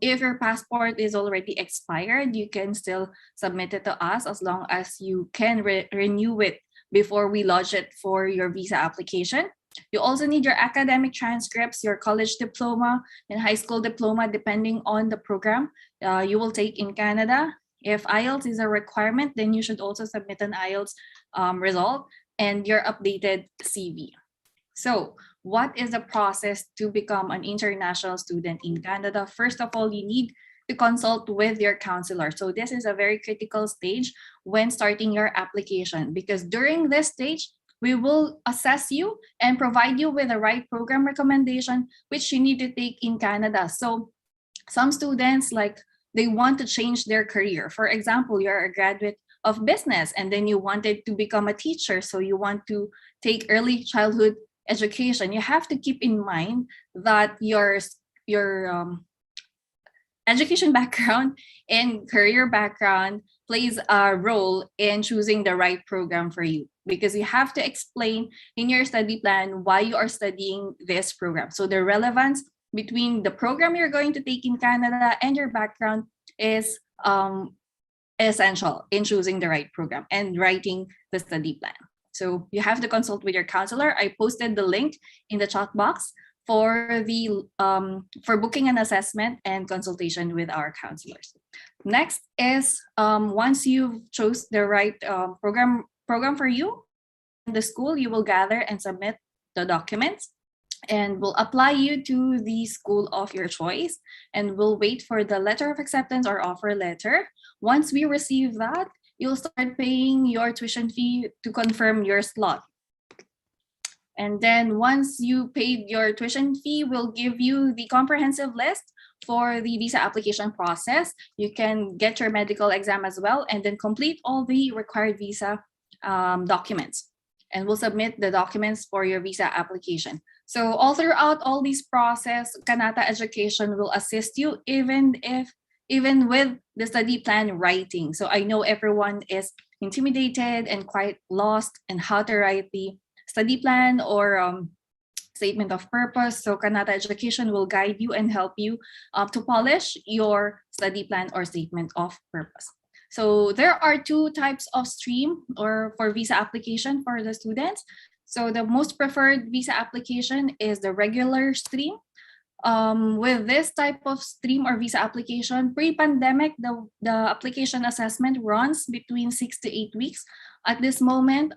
If your passport is already expired, you can still submit it to us as long as you can renew it before we lodge it for your visa application. You also need your academic transcripts, your college diploma and high school diploma, depending on the program you will take in Canada. If IELTS is a requirement, then you should also submit an IELTS result and your updated CV. So what is the process to become an international student in Canada? First of all, you need to consult with your counselor. So this is a very critical stage when starting your application, because during this stage, we will assess you and provide you with the right program recommendation, which you need to take in Canada. So some students, like, they want to change their career. For example, you're a graduate of business and then you wanted to become a teacher. So you want to take early childhood education. You have to keep in mind that your education background and career background plays a role in choosing the right program for you, because you have to explain in your study plan why you are studying this program. So the relevance between the program you're going to take in Canada and your background is essential in choosing the right program and writing the study plan. So you have to consult with your counselor. I posted the link in the chat box for the for booking an assessment and consultation with our counselors. Next is once you've chose the right program for you, the school, you will gather and submit the documents, and we'll apply you to the school of your choice, and we'll wait for the letter of acceptance or offer letter. Once we receive that, you'll start paying your tuition fee to confirm your slot. And then once you paid your tuition fee, we'll give you the comprehensive list for the visa application process. You can get your medical exam as well, and then complete all the required visa documents. And we'll submit the documents for your visa application. So all throughout all these process, Kanata Education will assist you even with the study plan writing. So I know everyone is intimidated and quite lost in how to write the study plan or statement of purpose. So Kanata Education will guide you and help you to polish your study plan or statement of purpose. So there are two types of stream or for visa application for the students. So the most preferred visa application is the regular stream. With this type of stream or visa application, pre-pandemic, the application assessment runs between 6 to 8 weeks. At this moment,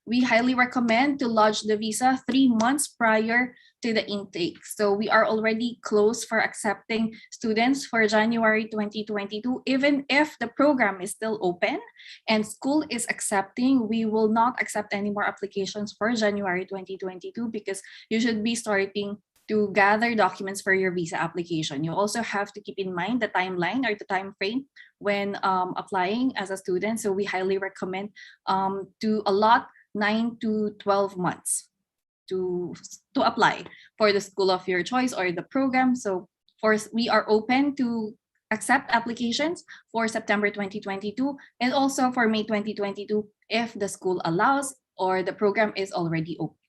we highly recommend to lodge the visa 3 months prior to the intake. So we are already close for accepting students for January 2022. Even if the program is still open and school is accepting, we will not accept any more applications for January 2022 because you should be starting to gather documents for your visa application. You also have to keep in mind the timeline or the time frame when applying as a student. So we highly recommend to allot 9 to 12 months to apply for the school of your choice or the program. So we are open to accept applications for September 2022 and also for May 2022 if the school allows or the program is already open.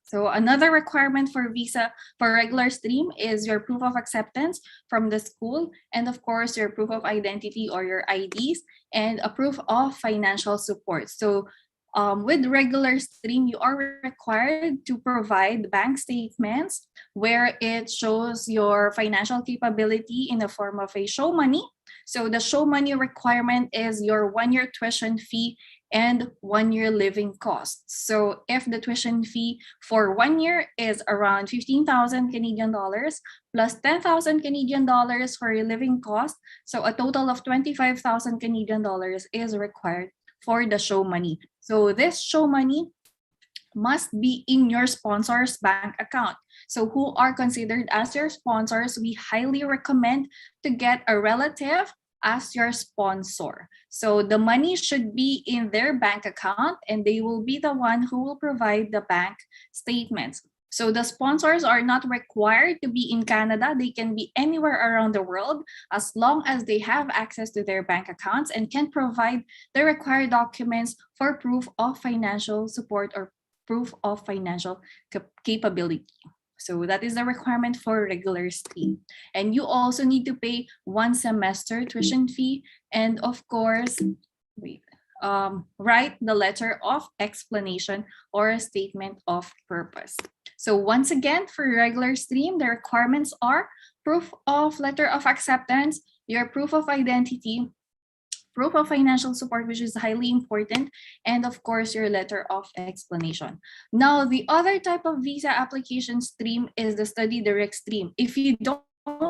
So another requirement for visa for regular stream is your proof of acceptance from the school, and of course your proof of identity or your IDs, and a proof of financial support. So With regular stream, you are required to provide bank statements where it shows your financial capability in the form of a show money. So the show money requirement is your 1-year tuition fee and 1-year living costs. So if the tuition fee for 1 year is around 15,000 Canadian dollars plus 10,000 Canadian dollars for your living cost, so a total of 25,000 Canadian dollars is required for the show money. So this show money must be in your sponsor's bank account. So who are considered as your sponsors, we highly recommend to get a relative as your sponsor. So the money should be in their bank account and they will be the one who will provide the bank statements. So the sponsors are not required to be in Canada. They can be anywhere around the world as long as they have access to their bank accounts and can provide the required documents for proof of financial support or proof of financial capability. So that is the requirement for regular stream. And you also need to pay 1 semester tuition fee and of course, write the letter of explanation or a statement of purpose. So once again, for regular stream, the requirements are proof of letter of acceptance, your proof of identity, proof of financial support, which is highly important, and of course, your letter of explanation. Now, the other type of visa application stream is the study direct stream. If you don't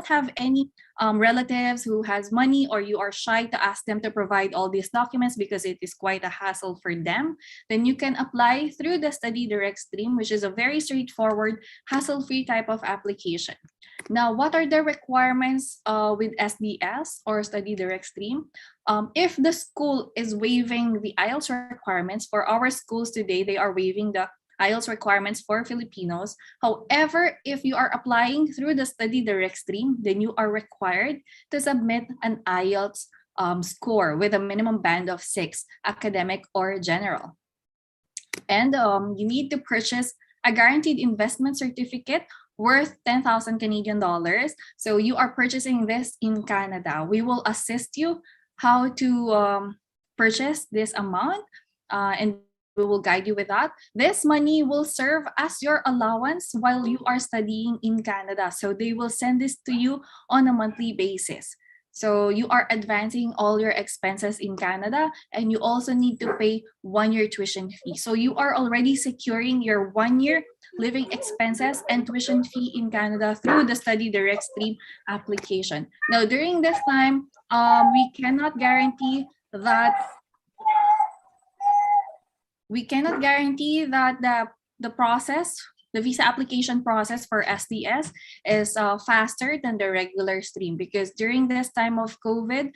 have any relatives who has money or you are shy to ask them to provide all these documents because it is quite a hassle for them, then you can apply through the study direct stream, which is a very straightforward, hassle-free type of application. Now, what are the requirements with SDS or study direct stream? If the school is waiving the IELTS requirements, for our schools today, they are waiving the IELTS requirements for Filipinos. However, if you are applying through the study direct stream, then you are required to submit an IELTS score with a minimum band of 6, academic or general. And you need to purchase a guaranteed investment certificate worth 10,000 Canadian dollars. So you are purchasing this in Canada. We will assist you how to purchase this amount and we will guide you with that. This money will serve as your allowance while you are studying in Canada. So they will send this to you on a monthly basis. So you are advancing all your expenses in Canada and you also need to pay 1-year tuition fee. So you are already securing your 1-year living expenses and tuition fee in Canada through the Study Direct Stream application. Now, during this time, we cannot guarantee that the process, the visa application process for SDS is faster than the regular stream because during this time of COVID,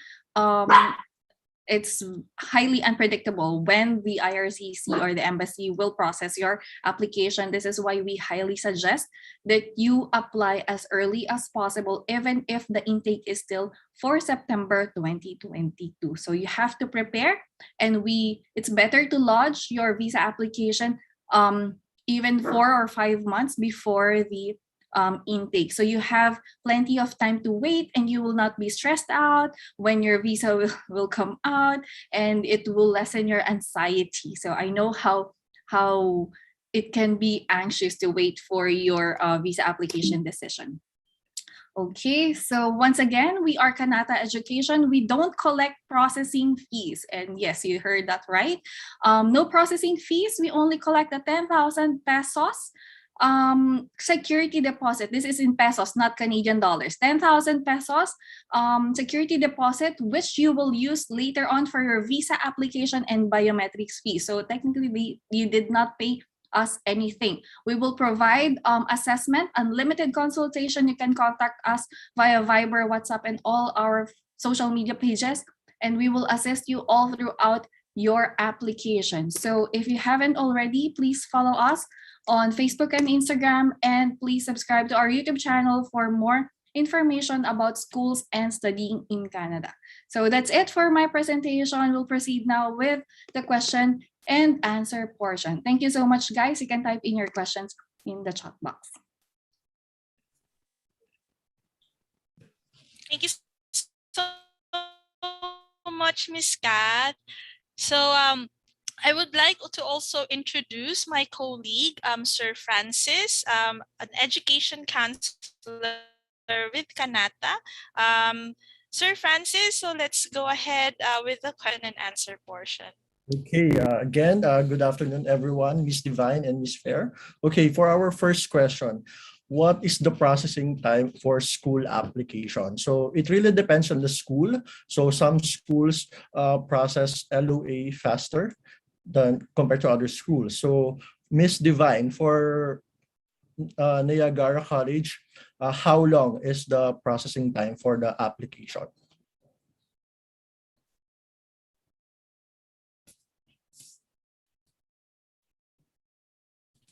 it's highly unpredictable when the IRCC or the embassy will process your application. This is why we highly suggest that you apply as early as possible, even if the intake is still for September 2022. So you have to prepare, and it's better to lodge your visa application even 4 or 5 months before the intake. So you have plenty of time to wait and you will not be stressed out when your visa will come out, and it will lessen your anxiety. So I know how it can be anxious to wait for your visa application decision. Okay, so once again, we are Kanata Education. We don't collect processing fees. And yes, you heard that right. No processing fees. We only collect the 10,000 pesos security deposit. This is in pesos, not Canadian dollars. 10,000 pesos security deposit, which you will use later on for your visa application and biometrics fee. So technically, you did not pay us anything. We will provide assessment, unlimited consultation. You can contact us via Viber, WhatsApp, and all our social media pages, and we will assist you all throughout your application. So if you haven't already, please follow us on Facebook and Instagram, and please subscribe to our YouTube channel for more information about schools and studying in Canada. So that's it for my presentation. We'll proceed now with the question and answer portion. Thank you so much, guys. You can type in your questions in the chat box. Thank you so much, Miss Kat. So I would like to also introduce my colleague, Sir Francis, an education counselor with Kanata. Sir Francis, so let's go ahead with the question and answer portion. Okay, again, good afternoon, everyone, Miss Divine and Miss Fair. Okay, for our first question, what is the processing time for school application? So it really depends on the school. So some schools process LOA faster than compared to other schools. So Miss Divine, for Niagara College, how long is the processing time for the application?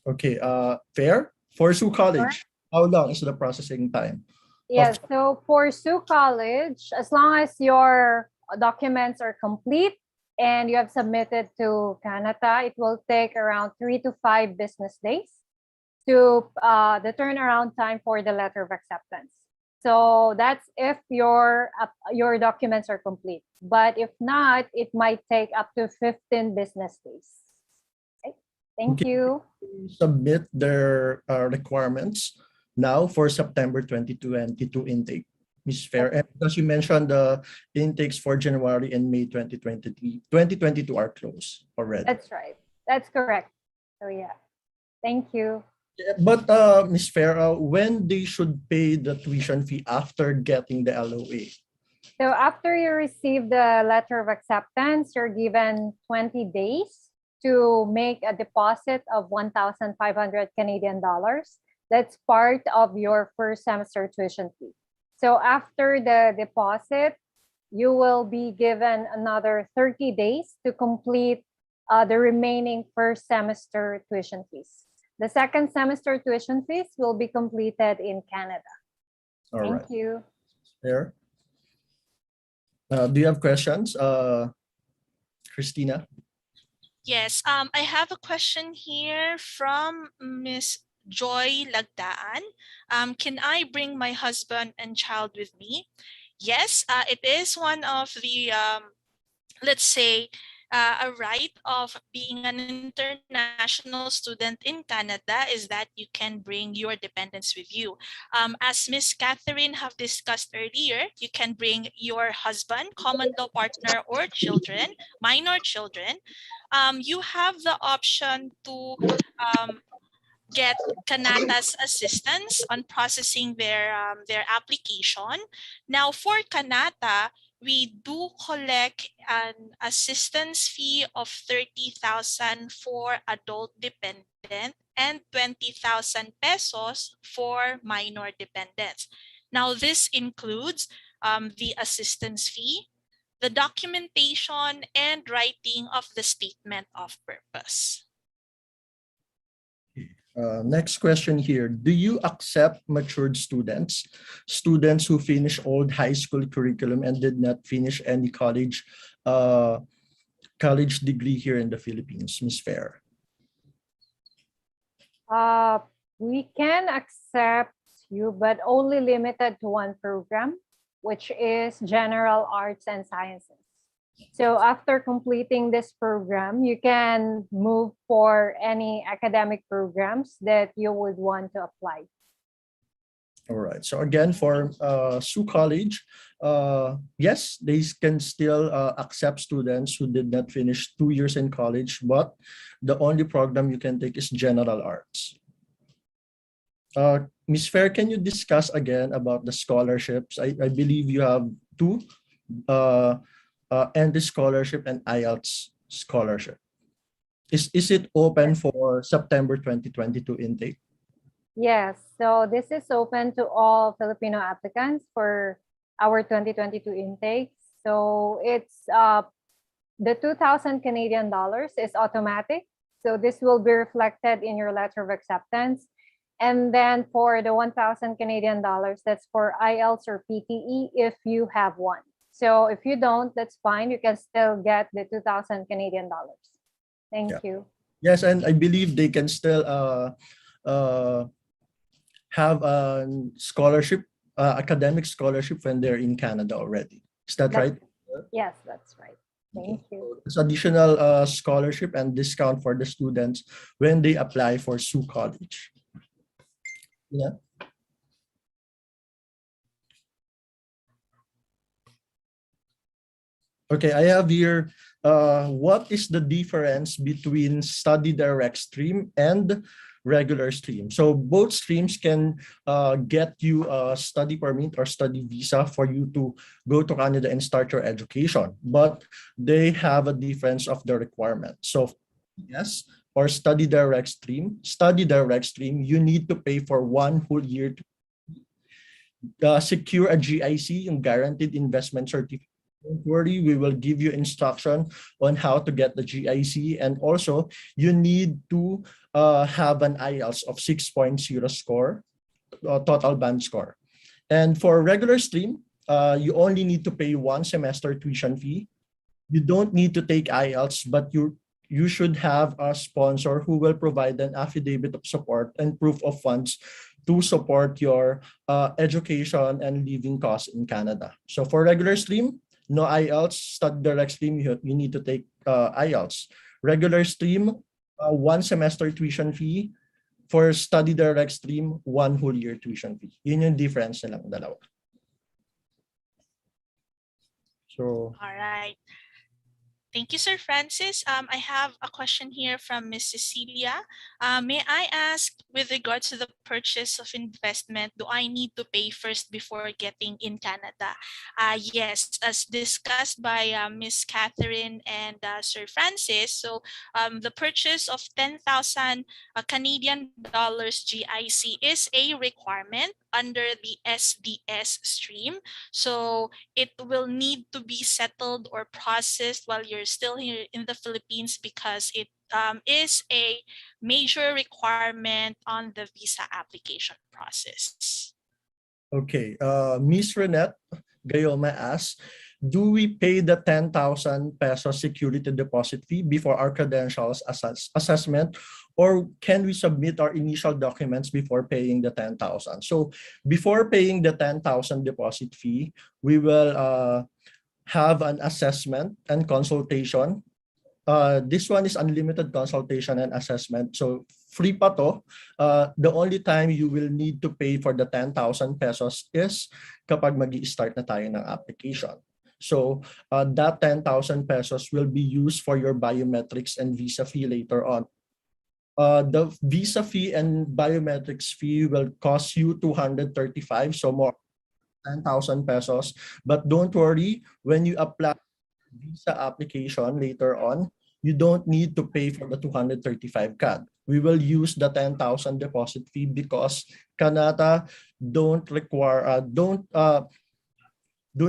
Okay, Fair, for Sault College, how long is the processing time? Yes, so for Sault College, as long as your documents are complete and you have submitted to Kanata, it will take around 3 to 5 business days to the turnaround time for the letter of acceptance. So that's if your documents are complete. But if not, it might take up to 15 business days. Okay. Thank Okay. you. Submit their requirements now for September 2022 intake, Ms. Fair. And because you mentioned the intakes for January and May 2022 are closed already. That's right. That's correct. So yeah, thank you. But Ms. Fair, when they should pay the tuition fee after getting the LOA? So after you receive the letter of acceptance, you're given 20 days to make a deposit of 1,500 Canadian dollars. That's part of your first semester tuition fee. So after the deposit, you will be given another 30 days to complete the remaining first semester tuition fees. The second semester tuition fees will be completed in Canada. Thank you. Fair. Do you have questions, Christina? Yes, I have a question here from Miss Joy Lagdaan. Can I bring my husband and child with me? Yes, it is one of the, let's say, a right of being an international student in Canada is that you can bring your dependents with you. As Miss Catherine have discussed earlier, you can bring your husband, common law partner, or children, minor children. You have the option to get Kanata's assistance on processing their application. Now, for Kanata, we do collect an assistance fee of 30,000 for adult dependent and 20,000 pesos for minor dependents. Now, this includes the assistance fee, the documentation, and writing of the statement of purpose. Next question here. Do you accept matured students, students who finish old high school curriculum and did not finish any college degree here in the Philippines, Ms. Fair? We can accept you, but only limited to one program, which is General Arts and Sciences. So after completing this program, you can move for any academic programs that you would want to apply. All right. So again, for Sault College, yes, they can still accept students who did not finish 2 years in college, but the only program you can take is General Arts. Ms. Fair, can you discuss again about the scholarships? I believe you have two. And the scholarship and IELTS scholarship. Is it open for September 2022 intake? Yes, so this is open to all Filipino applicants for our 2022 intake. So it's the 2,000 Canadian dollars is automatic. So this will be reflected in your letter of acceptance. And then for the 1,000 Canadian dollars, that's for IELTS or PTE if you have one. So if you don't, that's fine. You can still get the 2,000 Canadian dollars. Thank you. Yes, and I believe they can still have a scholarship, academic scholarship when they're in Canada already. Is that right? Yes, that's right. Thank you. It's additional scholarship and discount for the students when they apply for Sault College. Yeah. Okay, I have here, what is the difference between study direct stream and regular stream? So both streams can get you a study permit or study visa for you to go to Canada and start your education, but they have a difference of the requirement. So yes, or study direct stream, you need to pay for 1 whole year to secure a GIC, yung Guaranteed Investment Certificate. Don't worry, we will give you instruction on how to get the GIC, and also you need to have an IELTS of 6.0 score, total band score. And for regular stream, you only need to pay 1 semester tuition fee. You don't need to take IELTS, but you should have a sponsor who will provide an affidavit of support and proof of funds to support your education and living costs in Canada. So for regular stream, no IELTS. Study direct stream, you need to take IELTS. Regular stream, 1 semester tuition fee. For study direct stream, 1 whole year tuition fee. Yun yung difference nilang dalawa. So, All right. Thank you, Sir Francis. I have a question here from Ms. Cecilia. May I ask, with regards to the purchase of investment, do I need to pay first before getting in Canada? Yes, as discussed by Ms. Catherine and Sir Francis. So the purchase of 10,000 Canadian dollars GIC is a requirement under the SDS stream. So it will need to be settled or processed while you're still here in the Philippines, because it is a major requirement on the visa application process. okay, Miss Renette Gayoma asks, do we pay the 10,000 peso security deposit fee before our credentials assessment, or can we submit our initial documents before paying the 10,000? So before paying the 10,000 deposit fee, we will have an assessment and consultation. This one is unlimited consultation and assessment. So free pa to. The only time you will need to pay for the 10,000 pesos is kapag magi-start na tayo ng application. So that 10,000 pesos will be used for your biometrics and visa fee later on. The visa fee and biometrics fee will cost you 235, so more 10,000 pesos. But don't worry, when you apply visa application later on, you don't need to pay for the 235 CAD. We will use the 10,000 deposit fee because Kanata do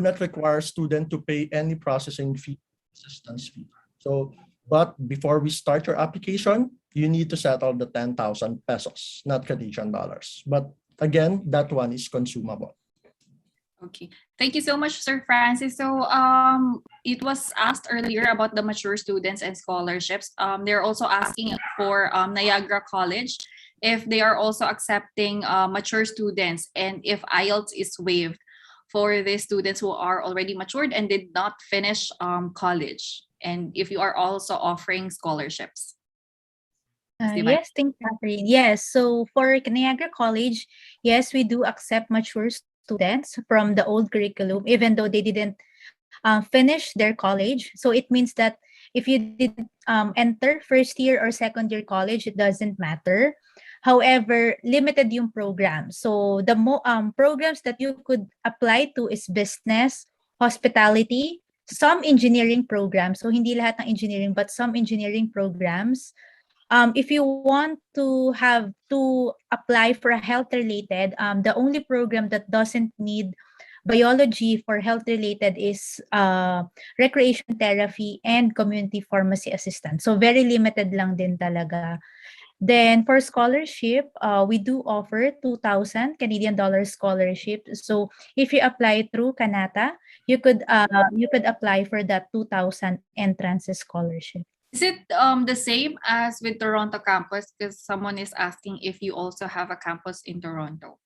not require student to pay any processing fee, assistance fee. So, but before we start your application, you need to settle the 10,000 pesos, not Canadian dollars. But again, that one is consumable. Okay, thank you so much, Sir Francis. So it was asked earlier about the mature students and scholarships. They're also asking for Niagara College if they are also accepting mature students, and if IELTS is waived for the students who are already matured and did not finish college, and if you are also offering scholarships. Yes, thank you, Catherine. Yes, so for Niagara College, yes, we do accept mature students from the old curriculum, even though they didn't finish their college. So it means that if you did enter first year or second year college, it doesn't matter. However, limited yung program. So the programs that you could apply to is business, hospitality, some engineering programs. So hindi lahat ng engineering, but some engineering programs. If you want to have to apply for a health related, the only program that doesn't need biology for health related is recreation therapy and community pharmacy assistant. So very limited lang din talaga. Then for scholarship, we do offer 2,000 Canadian dollars scholarship. So if you apply through Kanata, you could apply for that 2,000 entrance scholarship. Is it the same as with Toronto campus? Because someone is asking if you also have a campus in Toronto.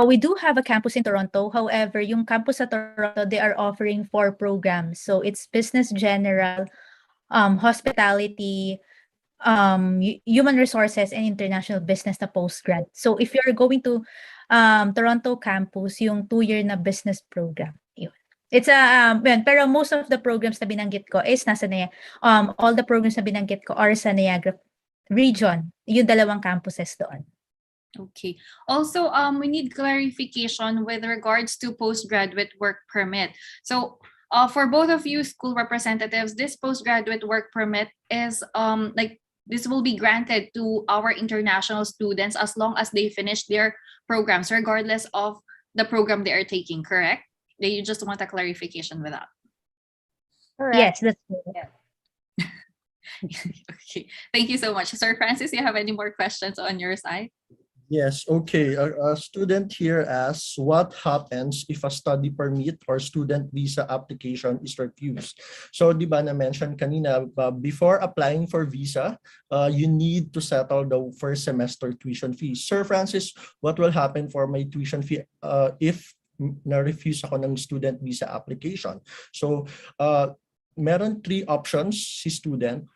We do have a campus in Toronto. However, yung campus sa Toronto, they are offering 4 programs. So it's business general, hospitality, human resources, and international business na postgrad. So if you're going to Toronto campus, yung 2-year na business program. Yun. It's yun, pero most of the programs na binanggit ko is nasa all the programs na binanggit ko are sa Niagara region. Yung 2 campuses doon. Okay. Also, we need clarification with regards to postgraduate work permit. So, for both of you school representatives, this postgraduate work permit is this will be granted to our international students as long as they finish their programs, regardless of the program they are taking, correct? You just want a clarification with that. Correct. Yes, that's Yes. Okay. Thank you so much. Sir Francis, you have any more questions on your side? Yes, okay. A student here asks, what happens if a study permit or student visa application is refused? So, di ba na-mention kanina, before applying for visa, you need to settle the first semester tuition fee. Sir Francis, what will happen for my tuition fee if na-refuse ako ng student visa application? So, meron 3 options si student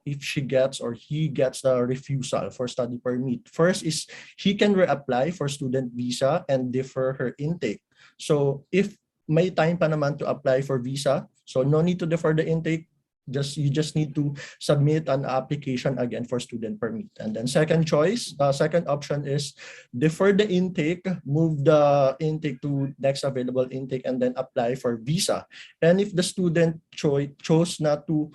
if she gets or he gets the refusal for study permit. First is he can reapply for student visa and defer her intake. So if may time pa naman to apply for visa, so no need to defer the intake. You just need to submit an application again for student permit. And then second option is defer the intake, move the intake to next available intake, and then apply for visa. And if the student chose not to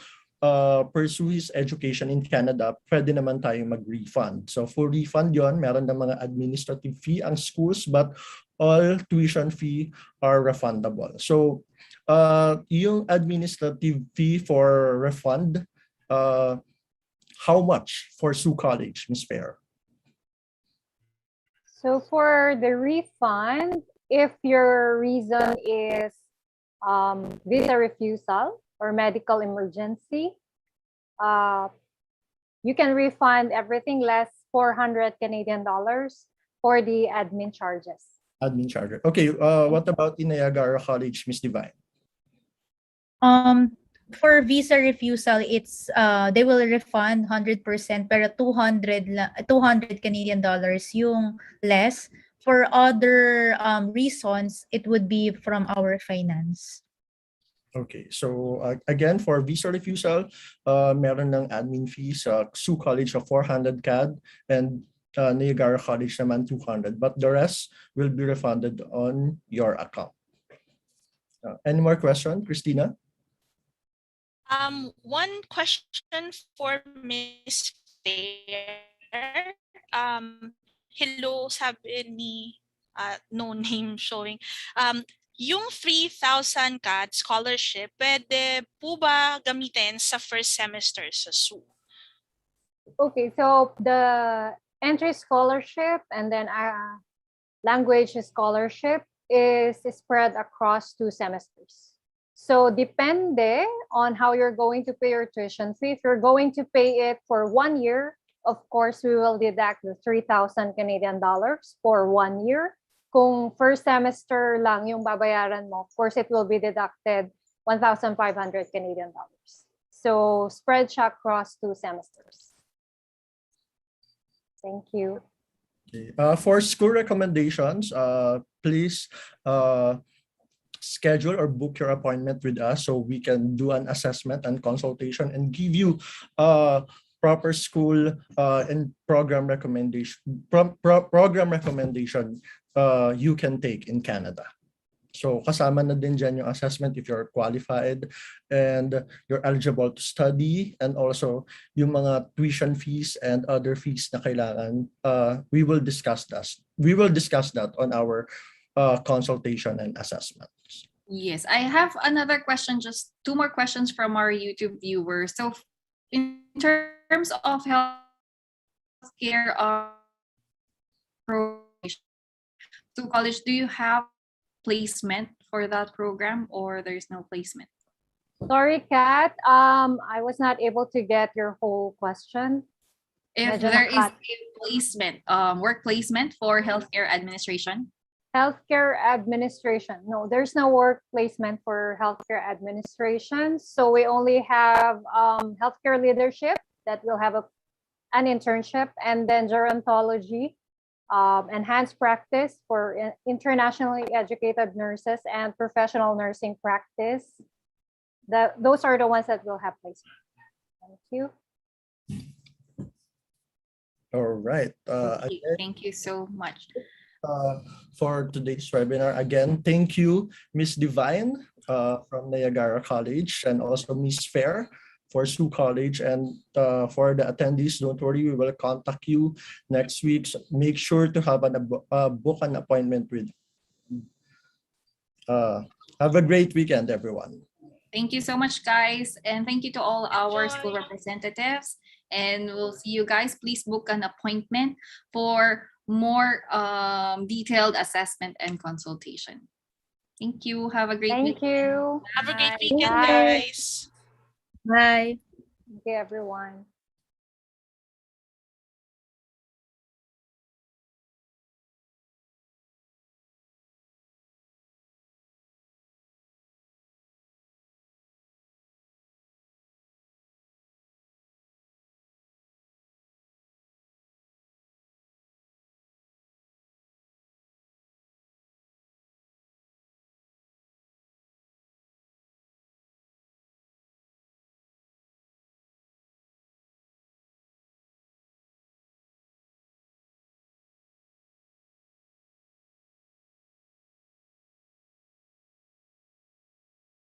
pursue his education in Canada, pwede naman tayo mag-refund. So for refund yon, meron na mga administrative fee ang schools, but all tuition fee are refundable. So yung administrative fee for refund, how much for Sault College, Ms. Fair? So for the refund, if your reason is visa refusal or medical emergency, you can refund everything less 400 Canadian dollars for the admin charges. Admin charges. Okay, what about in Niagara College, Ms. Divine? For visa refusal, it's they will refund 100%, pero 200 Canadian dollars yung less. For other reasons, it would be from our finance. Okay, so again, for visa refusal, meron ng admin fees sa Sault College of 400 CAD and Niagara College naman 200, but the rest will be refunded on your account. Any more questions, Christina? One question for Miss Fair. Hello, sabi ni no name showing. Yung 3,000 CAD scholarship, pwede po ba gamitin sa first semester sa SU? Okay, so the entry scholarship and then language scholarship is spread across 2 semesters. So depende on how you're going to pay your tuition fee. If you're going to pay it for 1 year, of course, we will deduct the 3,000 Canadian dollars for 1 year. Kung first semester lang yung babayaran mo, of course, it will be deducted 1,500 Canadian dollars. So spread siya across 2 semesters. Thank you. Okay. For school recommendations, please schedule or book your appointment with us so we can do an assessment and consultation and give you proper school and program recommendation you can take in Canada. So kasama na din dyan yung assessment if you're qualified and you're eligible to study, and also yung mga tuition fees and other fees na kailangan. We will discuss that on our consultation and assessments. Yes, I have another question, just 2 more questions from our YouTube viewers. So in terms of healthcare Sault College, do you have placement for that program or there's no placement? Sorry, Kat. I was not able to get your whole question. if Medyo there is nakat. a placement, work placement for healthcare administration? Healthcare administration. No, there's no work placement for healthcare administration. So we only have healthcare leadership that will have an internship, and then gerontology, enhanced practice for internationally educated nurses, and professional nursing practice. Those are the ones that will have placement. Thank you. All right. Thank you so much. For today's webinar. Again, thank you, Miss Divine from Niagara College, and also Miss Fair for Sault College. And for the attendees, don't worry, we will contact you next week. So make sure to have book an appointment with. Have a great weekend, everyone. Thank you so much, guys. And thank you to all our school representatives. And we'll see you guys. Please book an appointment for more detailed assessment and consultation. Thank you. Have a great Thank weekend. you. Have a great Bye. weekend, Bye. guys. Bye. Thank you, everyone.